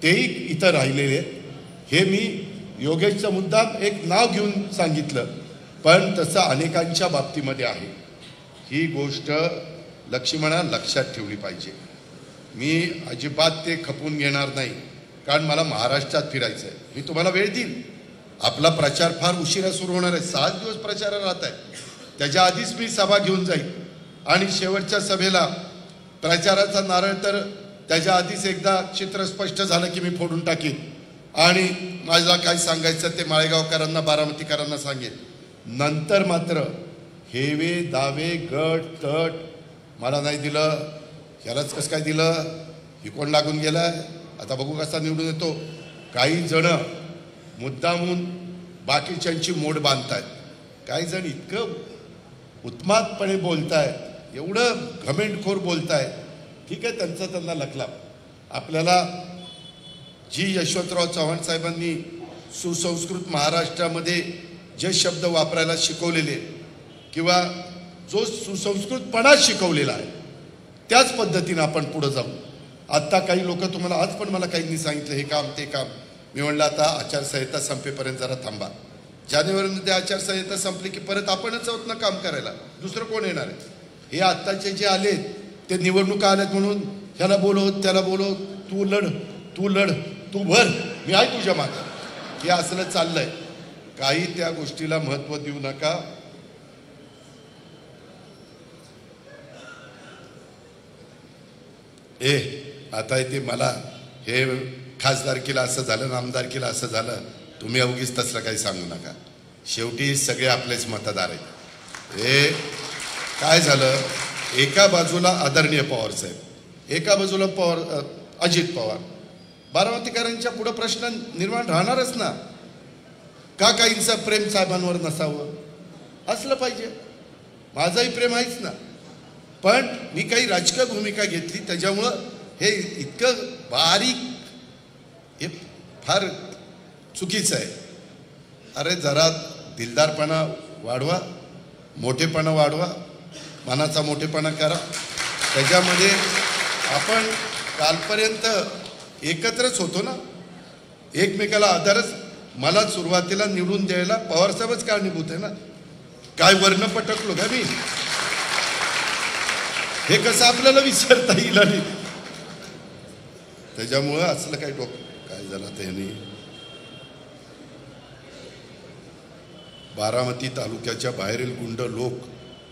तेही इथं राहिलेले आहेत. हे मी योगेशचा मुद्दाम एक नाव घेऊन सांगितलं, पण तसं अनेकांच्या बाबतीमध्ये आहे. ही गोष्ट लक्ष्मणा लक्षात ठेवली पाहिजे. मी अजिबात ते खपून घेणार नाही, कारण मला महाराष्ट्रात फिरायचं आहे. मी तुम्हाला वेळ देईन. आपला प्रचार फार उशिरा सुरू होणार आहे, 7 दिवस प्रचाराला राहत आहे. त्याच्या आधीच मी सभा घेऊन जाईल आणि शेवटच्या सभेला प्रचाराचा नारळ तर त्याच्या आधीच एकदा चित्र स्पष्ट झालं की मी फोडून टाकीन आणि माझ्या काय सांगायचं ते माळेगावकरांना बारामतीकरांना सांगेन. नंतर मात्र हेवे दावे गट तट मला नाही दिलं, ह्यालाच कसं काय दिलं, ही कोण लागून गेलाय, आता बघू कसा निवडून येतो. काही जण मुद्दामून बाकीच्यांची मोड बांधतायत, काही जण इतकं उत्मादपणे बोलतायत, एवढं घमेंडखोर बोलतायत. ठीक आहे, त्यांना लखलाप. आपल्याला जी यशवंतराव चव्हाण साहेबांनी सुसंस्कृत महाराष्ट्रामध्ये जे शब्द वापरायला शिकवलेले किंवा जो सुसंस्कृतपणा शिकवलेला आहे त्याच पद्धतीनं आपण पुढे जाऊ. आत्ता काही लोक तुम्हाला आज पण मला काहींनी सांगितलं हे काम ते काम, मी म्हणलं आता आचारसंहिता संपेपर्यंत जरा थांबा. जानेवारीमध्ये आचारसंहिता संपली की परत आपणच आहोत ना काम करायला, दुसरं कोण येणार आहे? हे आत्ताचे जे आलेत ते निवडणुका आल्यात म्हणून ह्याला बोलव त्याला बोलव, तू लढ तू भर, मी आहे तुझ्या मागे, हे असलं चाललंय. काही त्या गोष्टीला महत्त्व देऊ नका. आता ते मला हे खासदारकीला असं झालं ना आमदारकीला असं झालं, तुम्ही अवघीच तसलं काही सांगू नका. शेवटी सगळे आपलेच मतदार आहेत. हे काय झालं, एका बाजूला आदरणीय पवार साहेब, एका बाजूला अजित पवार. बारामतीकरांच्या पुढे प्रश्न निर्माण राहणारच ना. का काहींचं प्रेम साहेबांवर नसावं? असलं पाहिजे. माझंही प्रेम आहेच ना, पण मी काही राजकीय भूमिका घेतली त्याच्यामुळं हे इतकं बारीक, हे फार चुकीचं आहे. अरे जरा दिलदारपणा वाढवा, मोठेपणा वाढवा, मनाचा मोठेपणा करा. त्याच्यामध्ये आपण कालपर्यंत एकत्रच होतो ना, एकमेकाला आधारच. मला सुरुवातीला निवडून द्यायला पवारसाहेबच कारणीभूत आहे ना. काय वर्ण पटकलो का मी? हे कसं आपल्याला विसरता येईल? आणि त्याच्यामुळं असलं काय काय झालं त्यांनी. बारामती तालुक्याच्या बाहेरील गुंड लोक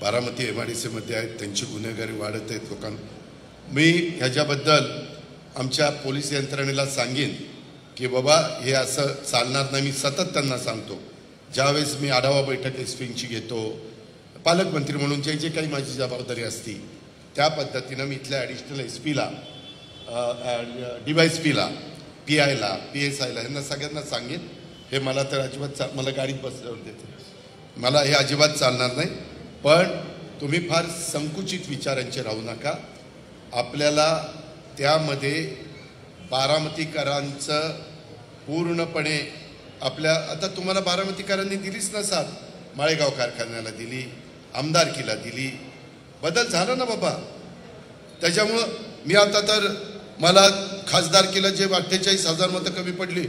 बारामती MIDC मध्ये आहेत, त्यांची गुन्हेगारी वाढत आहेत लोकांना. मी ह्याच्याबद्दल आमच्या पोलीस यंत्रणेला सांगेन की बाबा हे असं चालणार नाही. मी सतत त्यांना सांगतो. ज्यावेळेस मी आढावा बैठक SP-ची घेतो, पालकमंत्री म्हणून जे काही माझी जबाबदारी असती त्या पद्धतीनं मी इथल्या ॲडिशनल SP-ला, DYSP-ला, PI-ला, PSI-ला यांना सगळ्यांना सांगेन. हे मला तर अजिबात मला गाडीत बसवून देते, मला हे अजिबात चालणार नाही. पण तुम्ही फार संकुचित विचारांचे राहू नका. आपल्याला त्यामध्ये बारामतीकरांचं पूर्णपणे आता तुम्हाला बारामतीकरांनी दिलीच ना साथ. माळेगाव कारखान्याला दिली, आमदारकीला दिली, बदल झाला ना बाबा. त्याच्यामुळं मी आता तर मला खासदारकीला जे 48,000 मतं कमी पडली,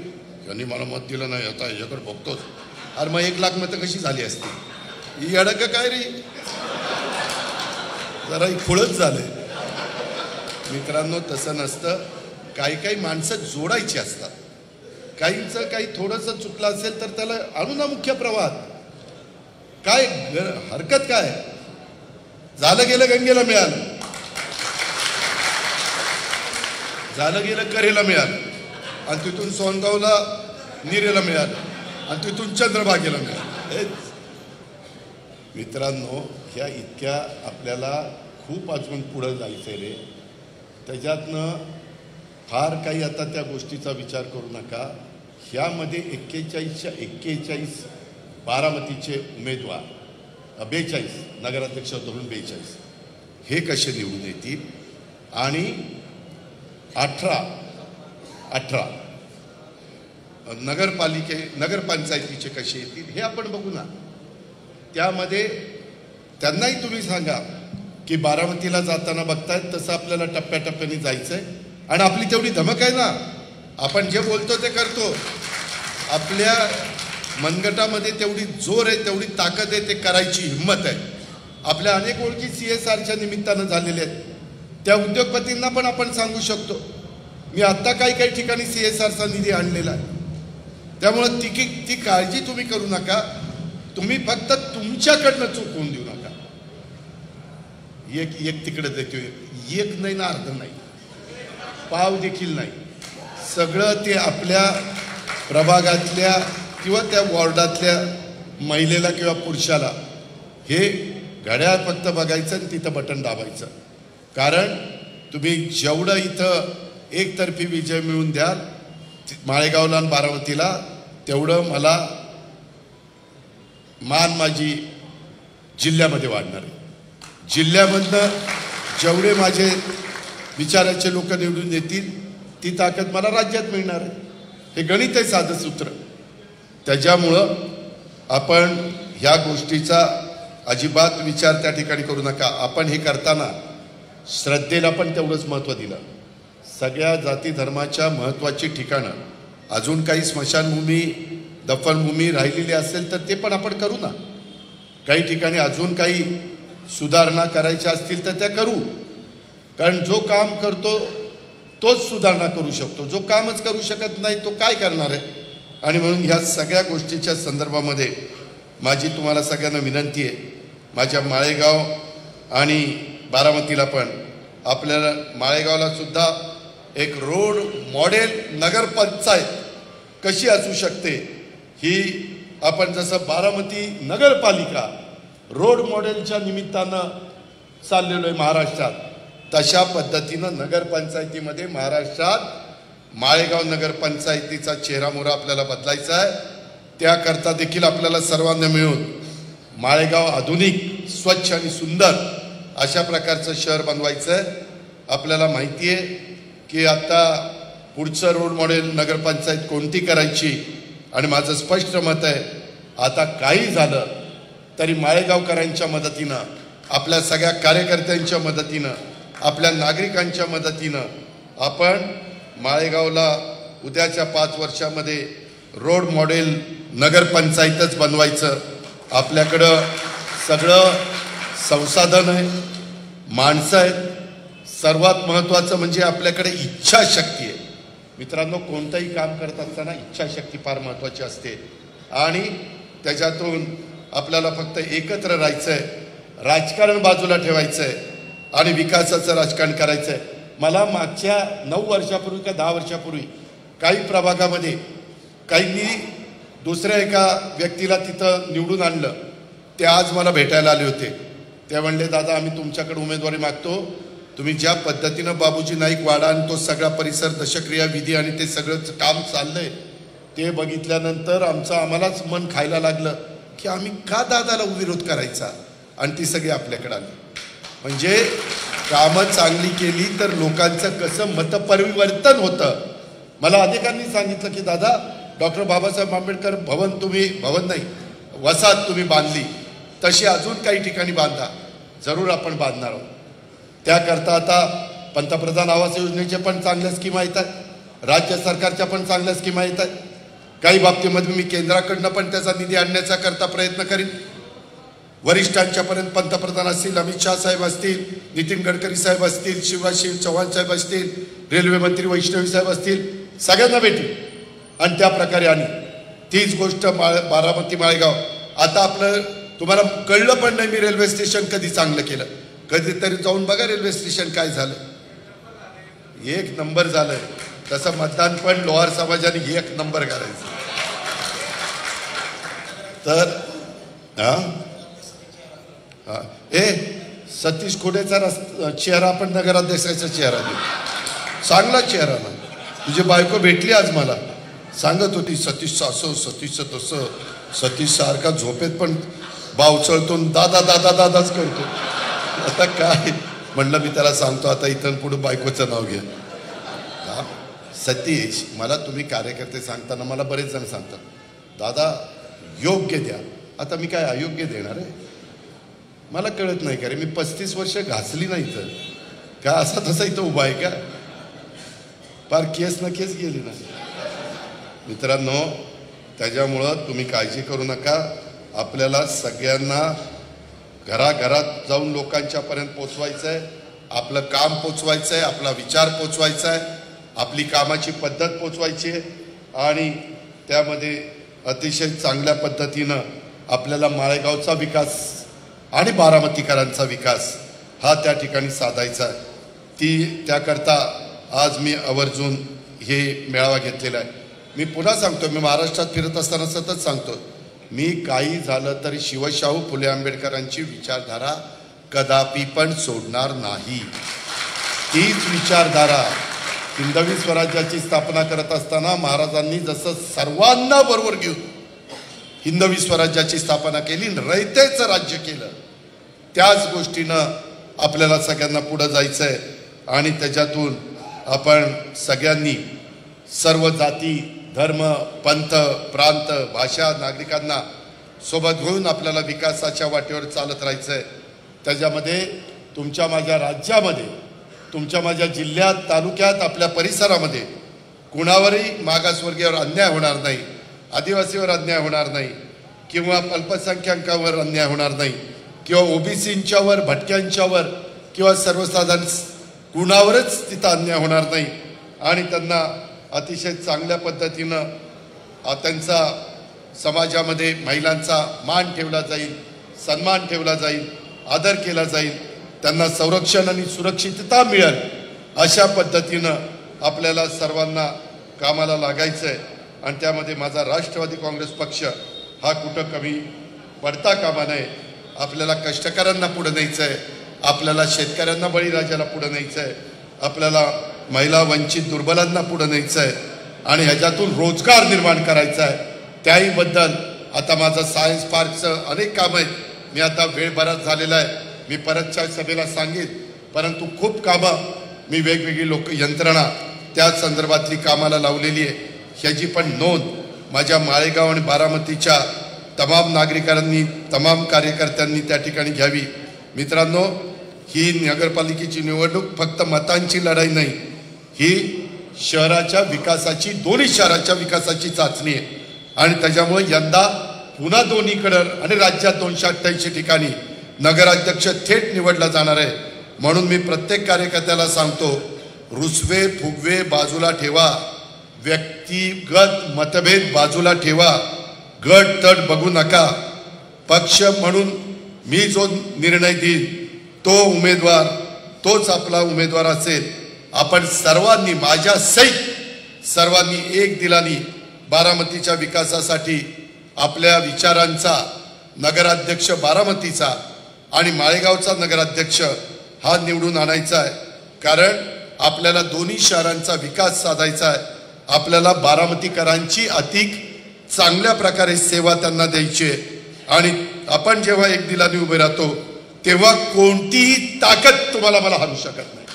यांनी मला मत दिलं नाही, आता याच्याकडे बघतोच. अरे मग 1 लाख मतं कशी झाली असती? ही अडक काय रे, जरा खुळच झालंय. मित्रांनो तसं नसतं. काही माणसं जोडायची असतात. काहींचं काही थोडंसं चुकलं असेल तर त्याला आणू ना मुख्य प्रवाहात. काय हरकत काय? झालं गेलं गंगेला मिळालं, झालं गेलं करेला मिळालं, आणि तिथून सोनगावला निरेला मिळालं, आणि तिथून चंद्रभागेला मिळालं. मित्रांनो ह्या इतक्या आपल्याला खूप अजून पुढं जायचं रे. त्याच्यातनं फार काही आता त्या गोष्टीचा विचार करू नका. ह्यामध्ये 41च्या 41 बारामतीचे उमेदवार, 42 नगराध्यक्ष धरून 42 हे कसे निवडून येतील, आणि 18 नगरपंचायतीचे कसे येतील हे आपण बघू ना. त्यामध्ये त्यांनाही तुम्ही सांगा की बारामतीला जाताना बघतायत तसं आपल्याला टप्प्याटप्प्याने जायचं आहे. आणि आपली तेवढी धमक आहे ना, आपण जे बोलतो ते करतो. आपल्या मनगटामध्ये तेवढी जोर आहे, तेवढी ताकद आहे, ते करायची हिंमत आहे. आपल्या अनेक ओळखी CSRच्या निमित्तानं झालेल्या आहेत. त्या उद्योगपतींना पण आपण सांगू शकतो. मी आत्ता काही ठिकाणी CSRचा निधी आणलेला आहे. त्यामुळं ती काळजी तुम्ही करू नका. तुम्ही फक्त तुमच्याकडनं चूक होऊन देऊ नका. एक तिकडे देतो, एक नाही ना अर्ध नाही, पाव देखील नाही. सगळं ते आपल्या प्रभागातल्या किंवा त्या वॉर्डातल्या महिलेला किंवा पुरुषाला हे घड्याळ फक्त बघायचं आणि तिथं बटन दाबायचं. कारण तुम्ही जेवढं इथं एकतर्फी विजय मिळवून द्याल माळेगावला आणि बारामतीला, तेवढं मला मान माझी जिल्ह्यामध्ये वाढणार आहे. जिल्ह्यामधनं जेवढे माझे विचाराचे लोक निवडून येतील ती ताकद मला राज्यात मिळणार आहे. हे गणित आहे साधं सूत्र. त्याच्यामुळं आपण ह्या गोष्टीचा अजिबात विचार त्या ठिकाणी करू नका. आपण हे करताना श्रद्धेला पण तेवढंच महत्त्व दिलं. सगळ्या जाती धर्माच्या महत्त्वाची ठिकाणं अजून काही स्मशानभूमी दफनभूमी राहिलेली असेल तर ते पण आपण करू ना. काही ठिकाणी अजून काही सुधारणा करायच्या असतील तर त्या करू. कारण जो काम करतो तोच सुधारणा करू शकतो. जो कामच करू शकत नाही तो काय करणार आहे. आणि म्हणून ह्या सगळ्या गोष्टीच्या संदर्भामध्ये माझी तुम्हाला सगळ्यांना विनंती आहे, माझ्या माळेगाव आणि बारामतीला पण, आपल्याला माळेगावला सुद्धा एक रोड मॉडेल नगरपंचायत कशी असू शकते ही आपण जसं बारामती नगरपालिका रोड मॉडेलच्या निमित्तानं चाललेलो आहे महाराष्ट्रात, तशा पद्धतीनं नगरपंचायतीमध्ये महाराष्ट्रात माळेगाव नगरपंचायतीचा चेहरामोहरा आपल्याला बदलायचा आहे. त्याकरता देखील आपल्याला सर्वांना मिळून माळेगाव आधुनिक स्वच्छ आणि सुंदर अशा प्रकारचं शहर बनवायचं आहे. आपल्याला माहिती आहे की आता पुढचं रोड मॉडेल नगरपंचायत कोणती करायची, आणि माझं स्पष्ट मत आहे आता काही झालं तरी माळेगावकरांच्या मदतीनं, आपल्या सगळ्या कार्यकर्त्यांच्या मदतीनं, आपल्या नागरिकांच्या मदतीनं आपण माळेगावला उद्याच्या 5 वर्षामध्ये रोड मॉडेल नगरपंचायतच बनवायचं. आपल्याकडं सगळं संसाधन आहे, माणसं आहेत, सर्वात महत्त्वाचं म्हणजे आपल्याकडे इच्छाशक्ती आहे. मित्रांनो, कोणतंही काम करत असताना इच्छाशक्ती फार महत्त्वाची असते आणि त्याच्यातून आपल्याला फक्त एकत्र राहायचं आहे, राजकारण बाजूला ठेवायचं आहे आणि विकासाचं राजकारण करायचं आहे. मला मागच्या 9 वर्षापूर्वी का 10 वर्षापूर्वी काही प्रभागामध्ये काहींनी दुसऱ्या एका व्यक्तीला तिथं निवडून आणलं. ते आज मला भेटायला आले होते. ते म्हणले, दादा आम्ही तुमच्याकडे उमेदवारी मागतो, तुम्ही ज्या पद्धतीनं बाबूजी नाईक वाडा आणि तो सगळा परिसर दशक्रिया विधी आणि ते सगळं काम चाललंय ते बघितल्यानंतर आम्हालाच मन खायला लागलं की आम्ही का दादाला विरोध करायचा, आणि ती सगळी आपल्याकडे आली. म्हणजे कामं चांगली केली तर लोकांचं कसं मतपरिवर्तन होतं. मला अधिकाऱ्यांनी सांगितलं की दादा डॉक्टर बाबासाहेब आंबेडकर भवन नाही वसाहत तुम्ही बांधली, तशी अजून काही ठिकाणी बांधा. जरूर आपण बांधणार आहोत. त्याकरता आता पंतप्रधान आवास योजनेचे पण चांगल्या स्कीम आहेत, राज्य सरकारच्या पण चांगल्या स्कीम आहेत. काही बाबतीमध्ये मी केंद्राकडनं पण त्याचा निधी आणण्याचा करता प्रयत्न करीन. वरिष्ठांच्यापर्यंत पंतप्रधान असतील, अमित शाह साहेब असतील, नितीन गडकरी साहेब असतील, शिवराज चव्हाण साहेब असतील, रेल्वे मंत्री वैष्णवी साहेब असतील, सगळ्यांना भेटेल आणि त्या प्रकारे आणि तीच गोष्ट बारामती माळेगाव. आता आपलं तुम्हाला कळलं पण नाही मी रेल्वे स्टेशन कधी चांगलं केलं. कधीतरी जाऊन बघा रेल्वे स्टेशन काय झालं, 1 नंबर झालंय. तसं मतदान पण लोहार समाजाने 1 नंबर करायचं. तर सतीश खोडेचा चेहरा आपण नगराध्यक्षाचा चेहरा देऊ, चांगला चेहरा ना. तुझी बायको भेटली आज मला, सांगत होती सतीशचं असं सतीशचं तसं, सतीश सारखा झोपेत पण बाव चळतो, दादा दादा दादाच करतो. आता काय म्हणलं, मी त्याला सांगतो आता इथून पुढे बायकोचं नाव घ्या. सतीश, मला तुम्ही कार्यकर्ते सांगताना मला बरेच जण सांगतात दादा योग्य द्या. आता मी काय अयोग्य देणार आहे? मला कळत नाही का रे, मी 35 वर्ष घासली नाही तर का असा तसा इथं उभा आहे का? फार केस ना केस गेली ना. मित्रांनो, त्याच्यामुळं तुम्ही काळजी करू नका. आपल्याला सगळ्यांना घराघरात जाऊन लोकांच्यापर्यंत पोचवायचं आहे, आपलं काम पोचवायचं आहे, आपला विचार पोचवायचा आहे, आपली कामाची पद्धत पोचवायची आहे आणि त्यामध्ये अतिशय चांगल्या पद्धतीनं आपल्याला माळेगावचा विकास आणि बारामतीकरांचा विकास हा त्या ठिकाणी साधायचा आहे. त्याकरता आज मी आवर्जून हे मेळावा घेतलेला आहे. मी पुन्हा सांगतो, मी महाराष्ट्रात फिरत असताना सतत सांगतो, मी काही झालं तरी शिवशाहू फुले आंबेडकरांची विचारधारा कदापि पण सोडणार नाही. तीच विचारधारा हिंदवी स्वराज्याची स्थापना करत असताना महाराजांनी जसं सर्वांना बरोबर घेऊन हिंदवी स्वराज्याची स्थापना केली, रयतेचं राज्य केलं, त्याच गोष्टीनं आपल्याला सगळ्यांना पुढे जायचं आहे. आणि त्याच्यातून आपण सगळ्यांनी सर्व जाती धर्म पंथ प्रांत भाषा नागरिकांना सोबत घेऊन आपल्याला विकासाच्या वाटेवर चालत राहायचं आहे. त्याच्यामध्ये तुमच्या माझ्या राज्यामध्ये, तुमच्या माझ्या जिल्ह्यात तालुक्यात आपल्या परिसरामध्ये कुणावरही मागासवर्गीयावर अन्याय होणार नाही, आदिवासीवर अन्याय होणार नाही, किंवा अल्पसंख्याकांवर अन्याय होणार नाही, किंवा ओबीसींच्यावर, भटक्यांच्यावर किंवा सर्वसाधारण कुणावरच तिथं अन्याय होणार नाही आणि त्यांना अतिशय चांगल्या पद्धतीनं त्यांचा समाजामध्ये महिलांचा मान ठेवला जाईल, सन्मान ठेवला जाईल, आदर केला जाईल, त्यांना संरक्षण आणि सुरक्षितता मिळेल अशा पद्धतीनं आपल्याला सर्वांना कामाला लागायचं आहे. आणि त्यामध्ये माझा राष्ट्रवादी काँग्रेस पक्ष हा कुठं कमी पडता कामा नये. आपल्याला कष्टकऱ्यांना पुढे न्यायचं आहे, आपल्याला शेतकऱ्यांना, बळीराजाला पुढे न्यायचं आहे, आपल्याला महिला, वंचित, दुर्बलांना पुढे न्यायचं आहे आणि ह्याच्यातून रोजगार निर्माण करायचा आहे. त्याही बद्दल आता माझं सायन्स पार्कचं अनेक कामं आहेत. मी आता वेळ बराच झालेला आहे, मी परतच्या सभेला सांगेन, परंतु खूप कामं मी वेगवेगळी यंत्रणा त्या संदर्भातली कामाला लावलेली आहे. ह्याची पण नोंद माझ्या माळेगाव आणि बारामतीच्या तमाम नागरिकांनी, तमाम कार्यकर्त्यांनी त्या ठिकाणी घ्यावी. मित्रांनो, ही नगरपालिकेची निवडणूक फक्त मतांची लढाई नाही, ही शहराच्या विकासाची, दोन्ही शहराच्या विकासाची चाचणी आहे. आणि त्याच्यामुळे यंदा पुन्हा दोन्हीकडं आणि राज्यात 288 ठिकाणी नगराध्यक्ष थेट निवडला जाणार आहे. म्हणून मी प्रत्येक कार्यकर्त्याला सांगतो, रुसवे फुगवे बाजूला ठेवा, व्यक्तिगत मतभेद बाजूला ठेवा, गट तट बघू नका. पक्ष म्हणून मी जो निर्णय देईन तो उमेदवार, तोच आपला उमेदवार असेल. आपण सर्वांनी, माझ्या सहित सर्वांनी एक दिलानी बारामतीच्या विकासासाठी आपल्या विचारांचा नगराध्यक्ष बारामतीचा आणि माळेगावचा नगराध्यक्ष हा निवडून आणायचा आहे. कारण आपल्याला दोन्ही शहरांचा विकास साधायचा आहे. आपल्याला बारामतीकरांची अधिक चांगल्या प्रकारे सेवा त्यांना द्यायची आहे. आणि आपण जेव्हा एक दिलाने उभे राहतो तेव्हा कोणतीही ताकद तुम्हाला मला हरवू शकत नाही.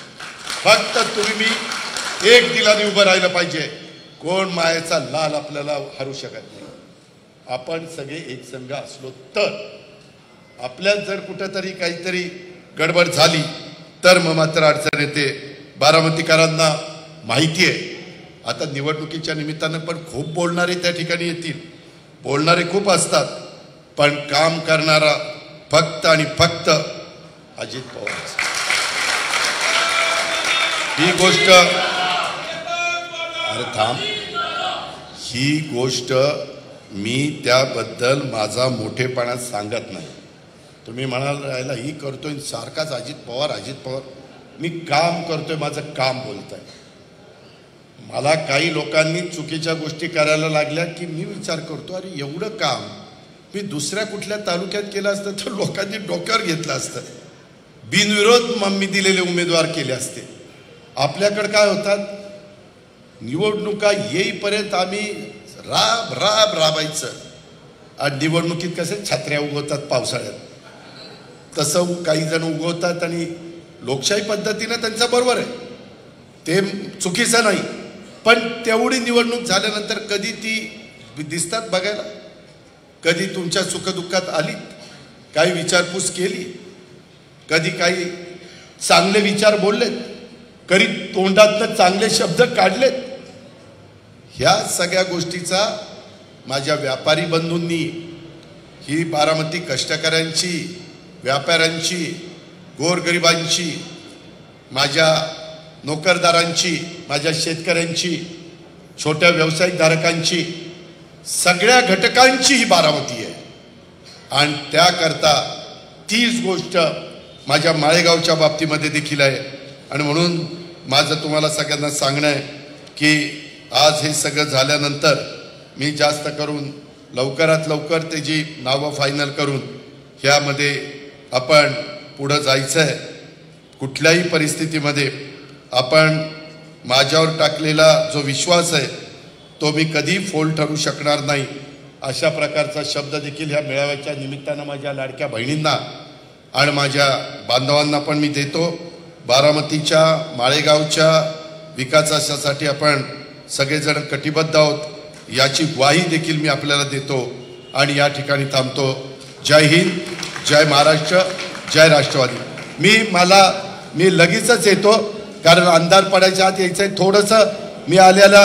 फक्त तुम्ही मी एक दिलाने उभं राहिलं पाहिजे. कोण मायेचा लाल आपल्याला हरवू शकत नाही. आपण सगळे एक संघ असलो तर. आपल्यात जर कुठेतरी काहीतरी गडबड झाली तर मग मात्र अडचण येते. बारामतीकरांना माहिती आहे, आता निवडणुकीच्या निमित्तानं पण खूप बोलणारे त्या ठिकाणी येतील, बोलणारे खूप असतात, पण काम करणारा फक्त आणि फक्त अजित पवार. ही गोष्ट, अरे थांब, ही गोष्ट मी त्याबद्दल माझा मोठेपणा सांगत नाही. तुम्ही म्हणाल राहिला ही करतोय सारखाच अजित पवार अजित पवार. मी काम करतोय, माझं काम बोलतंय. मला काही लोकांनी चुकीच्या गोष्टी करायला लागल्या की मी विचार करतो, अरे एवढं काम मी दुसऱ्या कुठल्या तालुक्यात केलं असतं तर लोकांनी डोक्यावर घेतलं असतं, बिनविरोध मी दिलेले उमेदवार केले असते. आपल्याकडे काय होतात, निवडणुका येईपर्यंत आम्ही राब राब राबायचं आणि निवडणुकीत कसे छत्र्या उगवतात पावसाळ्यात, तसं काही जण उगवतात आणि लोकशाही पद्धतीनं त्यांचं बरोबर आहे, ते चुकीचं नाही. पण तेवढी निवडणूक झाल्यानंतर कधी ती दिसतात बघायला, कधी तुमच्या सुखदुःखात आली, काही विचारपूस केली, कधी काही चांगले विचार बोललेत, कधी तोंडातनं चांगले शब्द काढलेत. ह्या सगळ्या गोष्टीचा माझ्या व्यापारी बंधूंनी, ही बारामती कष्टकऱ्यांची, व्यापाऱ्यांची, गोरगरिबांची, माझ्या नोकरदारांची, माझ्या शेतकऱ्यांची, छोट्या व्यावसायिकधारकांची, सगळ्या घटकांची ही बारामती आहे. आणि त्याकरता तीच गोष्ट माझ्या माळेगावच्या बाबतीमध्ये देखील आहे. आणि म्हणून माझं तुम्हाला सगळ्यांना सांगणं आहे की आज हे सगळं झाल्यानंतर मी जास्त करून लवकरात लवकर त्याची नावं फायनल करून ह्यामध्ये आपण पुढं जायचं आहे. कुठल्याही परिस्थितीमध्ये आपण माझ्यावर टाकलेला जो विश्वास आहे तो मी कधी फोल ठरू शकणार नाही, अशा प्रकारचा शब्द देखील ह्या मेळाव्याच्या निमित्तानं माझ्या लाडक्या बहिणींना आणि माझ्या बांधवांना पण मी देतो. बारामतीच्या, माळेगावच्या विकासासाठी आपण सगळेजण कटिबद्ध आहोत याची ग्वाही देखील मी आपल्याला देतो आणि या ठिकाणी थांबतो. जय हिंद, जय महाराष्ट्र, जय राष्ट्रवादी. मी लगेचच येतो कारण अंधार पडायच्या आत यायचं आहे. थोडंसं मी आल्याला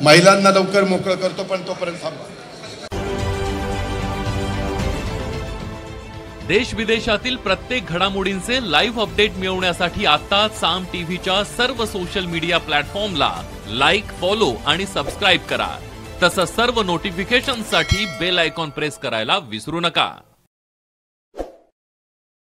महिलांना लवकर मोकळं करतो, पण तोपर्यंत थांबा. देश विदेशातील प्रत्येक घडामोडींचे लाईव्ह अपडेट मिळवण्यासाठी आता साम टीव्हीच्या सर्व सोशल मीडिया प्लॅटफॉर्मला लाईक, फॉलो आणि सबस्क्राईब करा. तसंच सर्व नोटिफिकेशनसाठी बेल आयकॉन प्रेस करायला विसरू नका.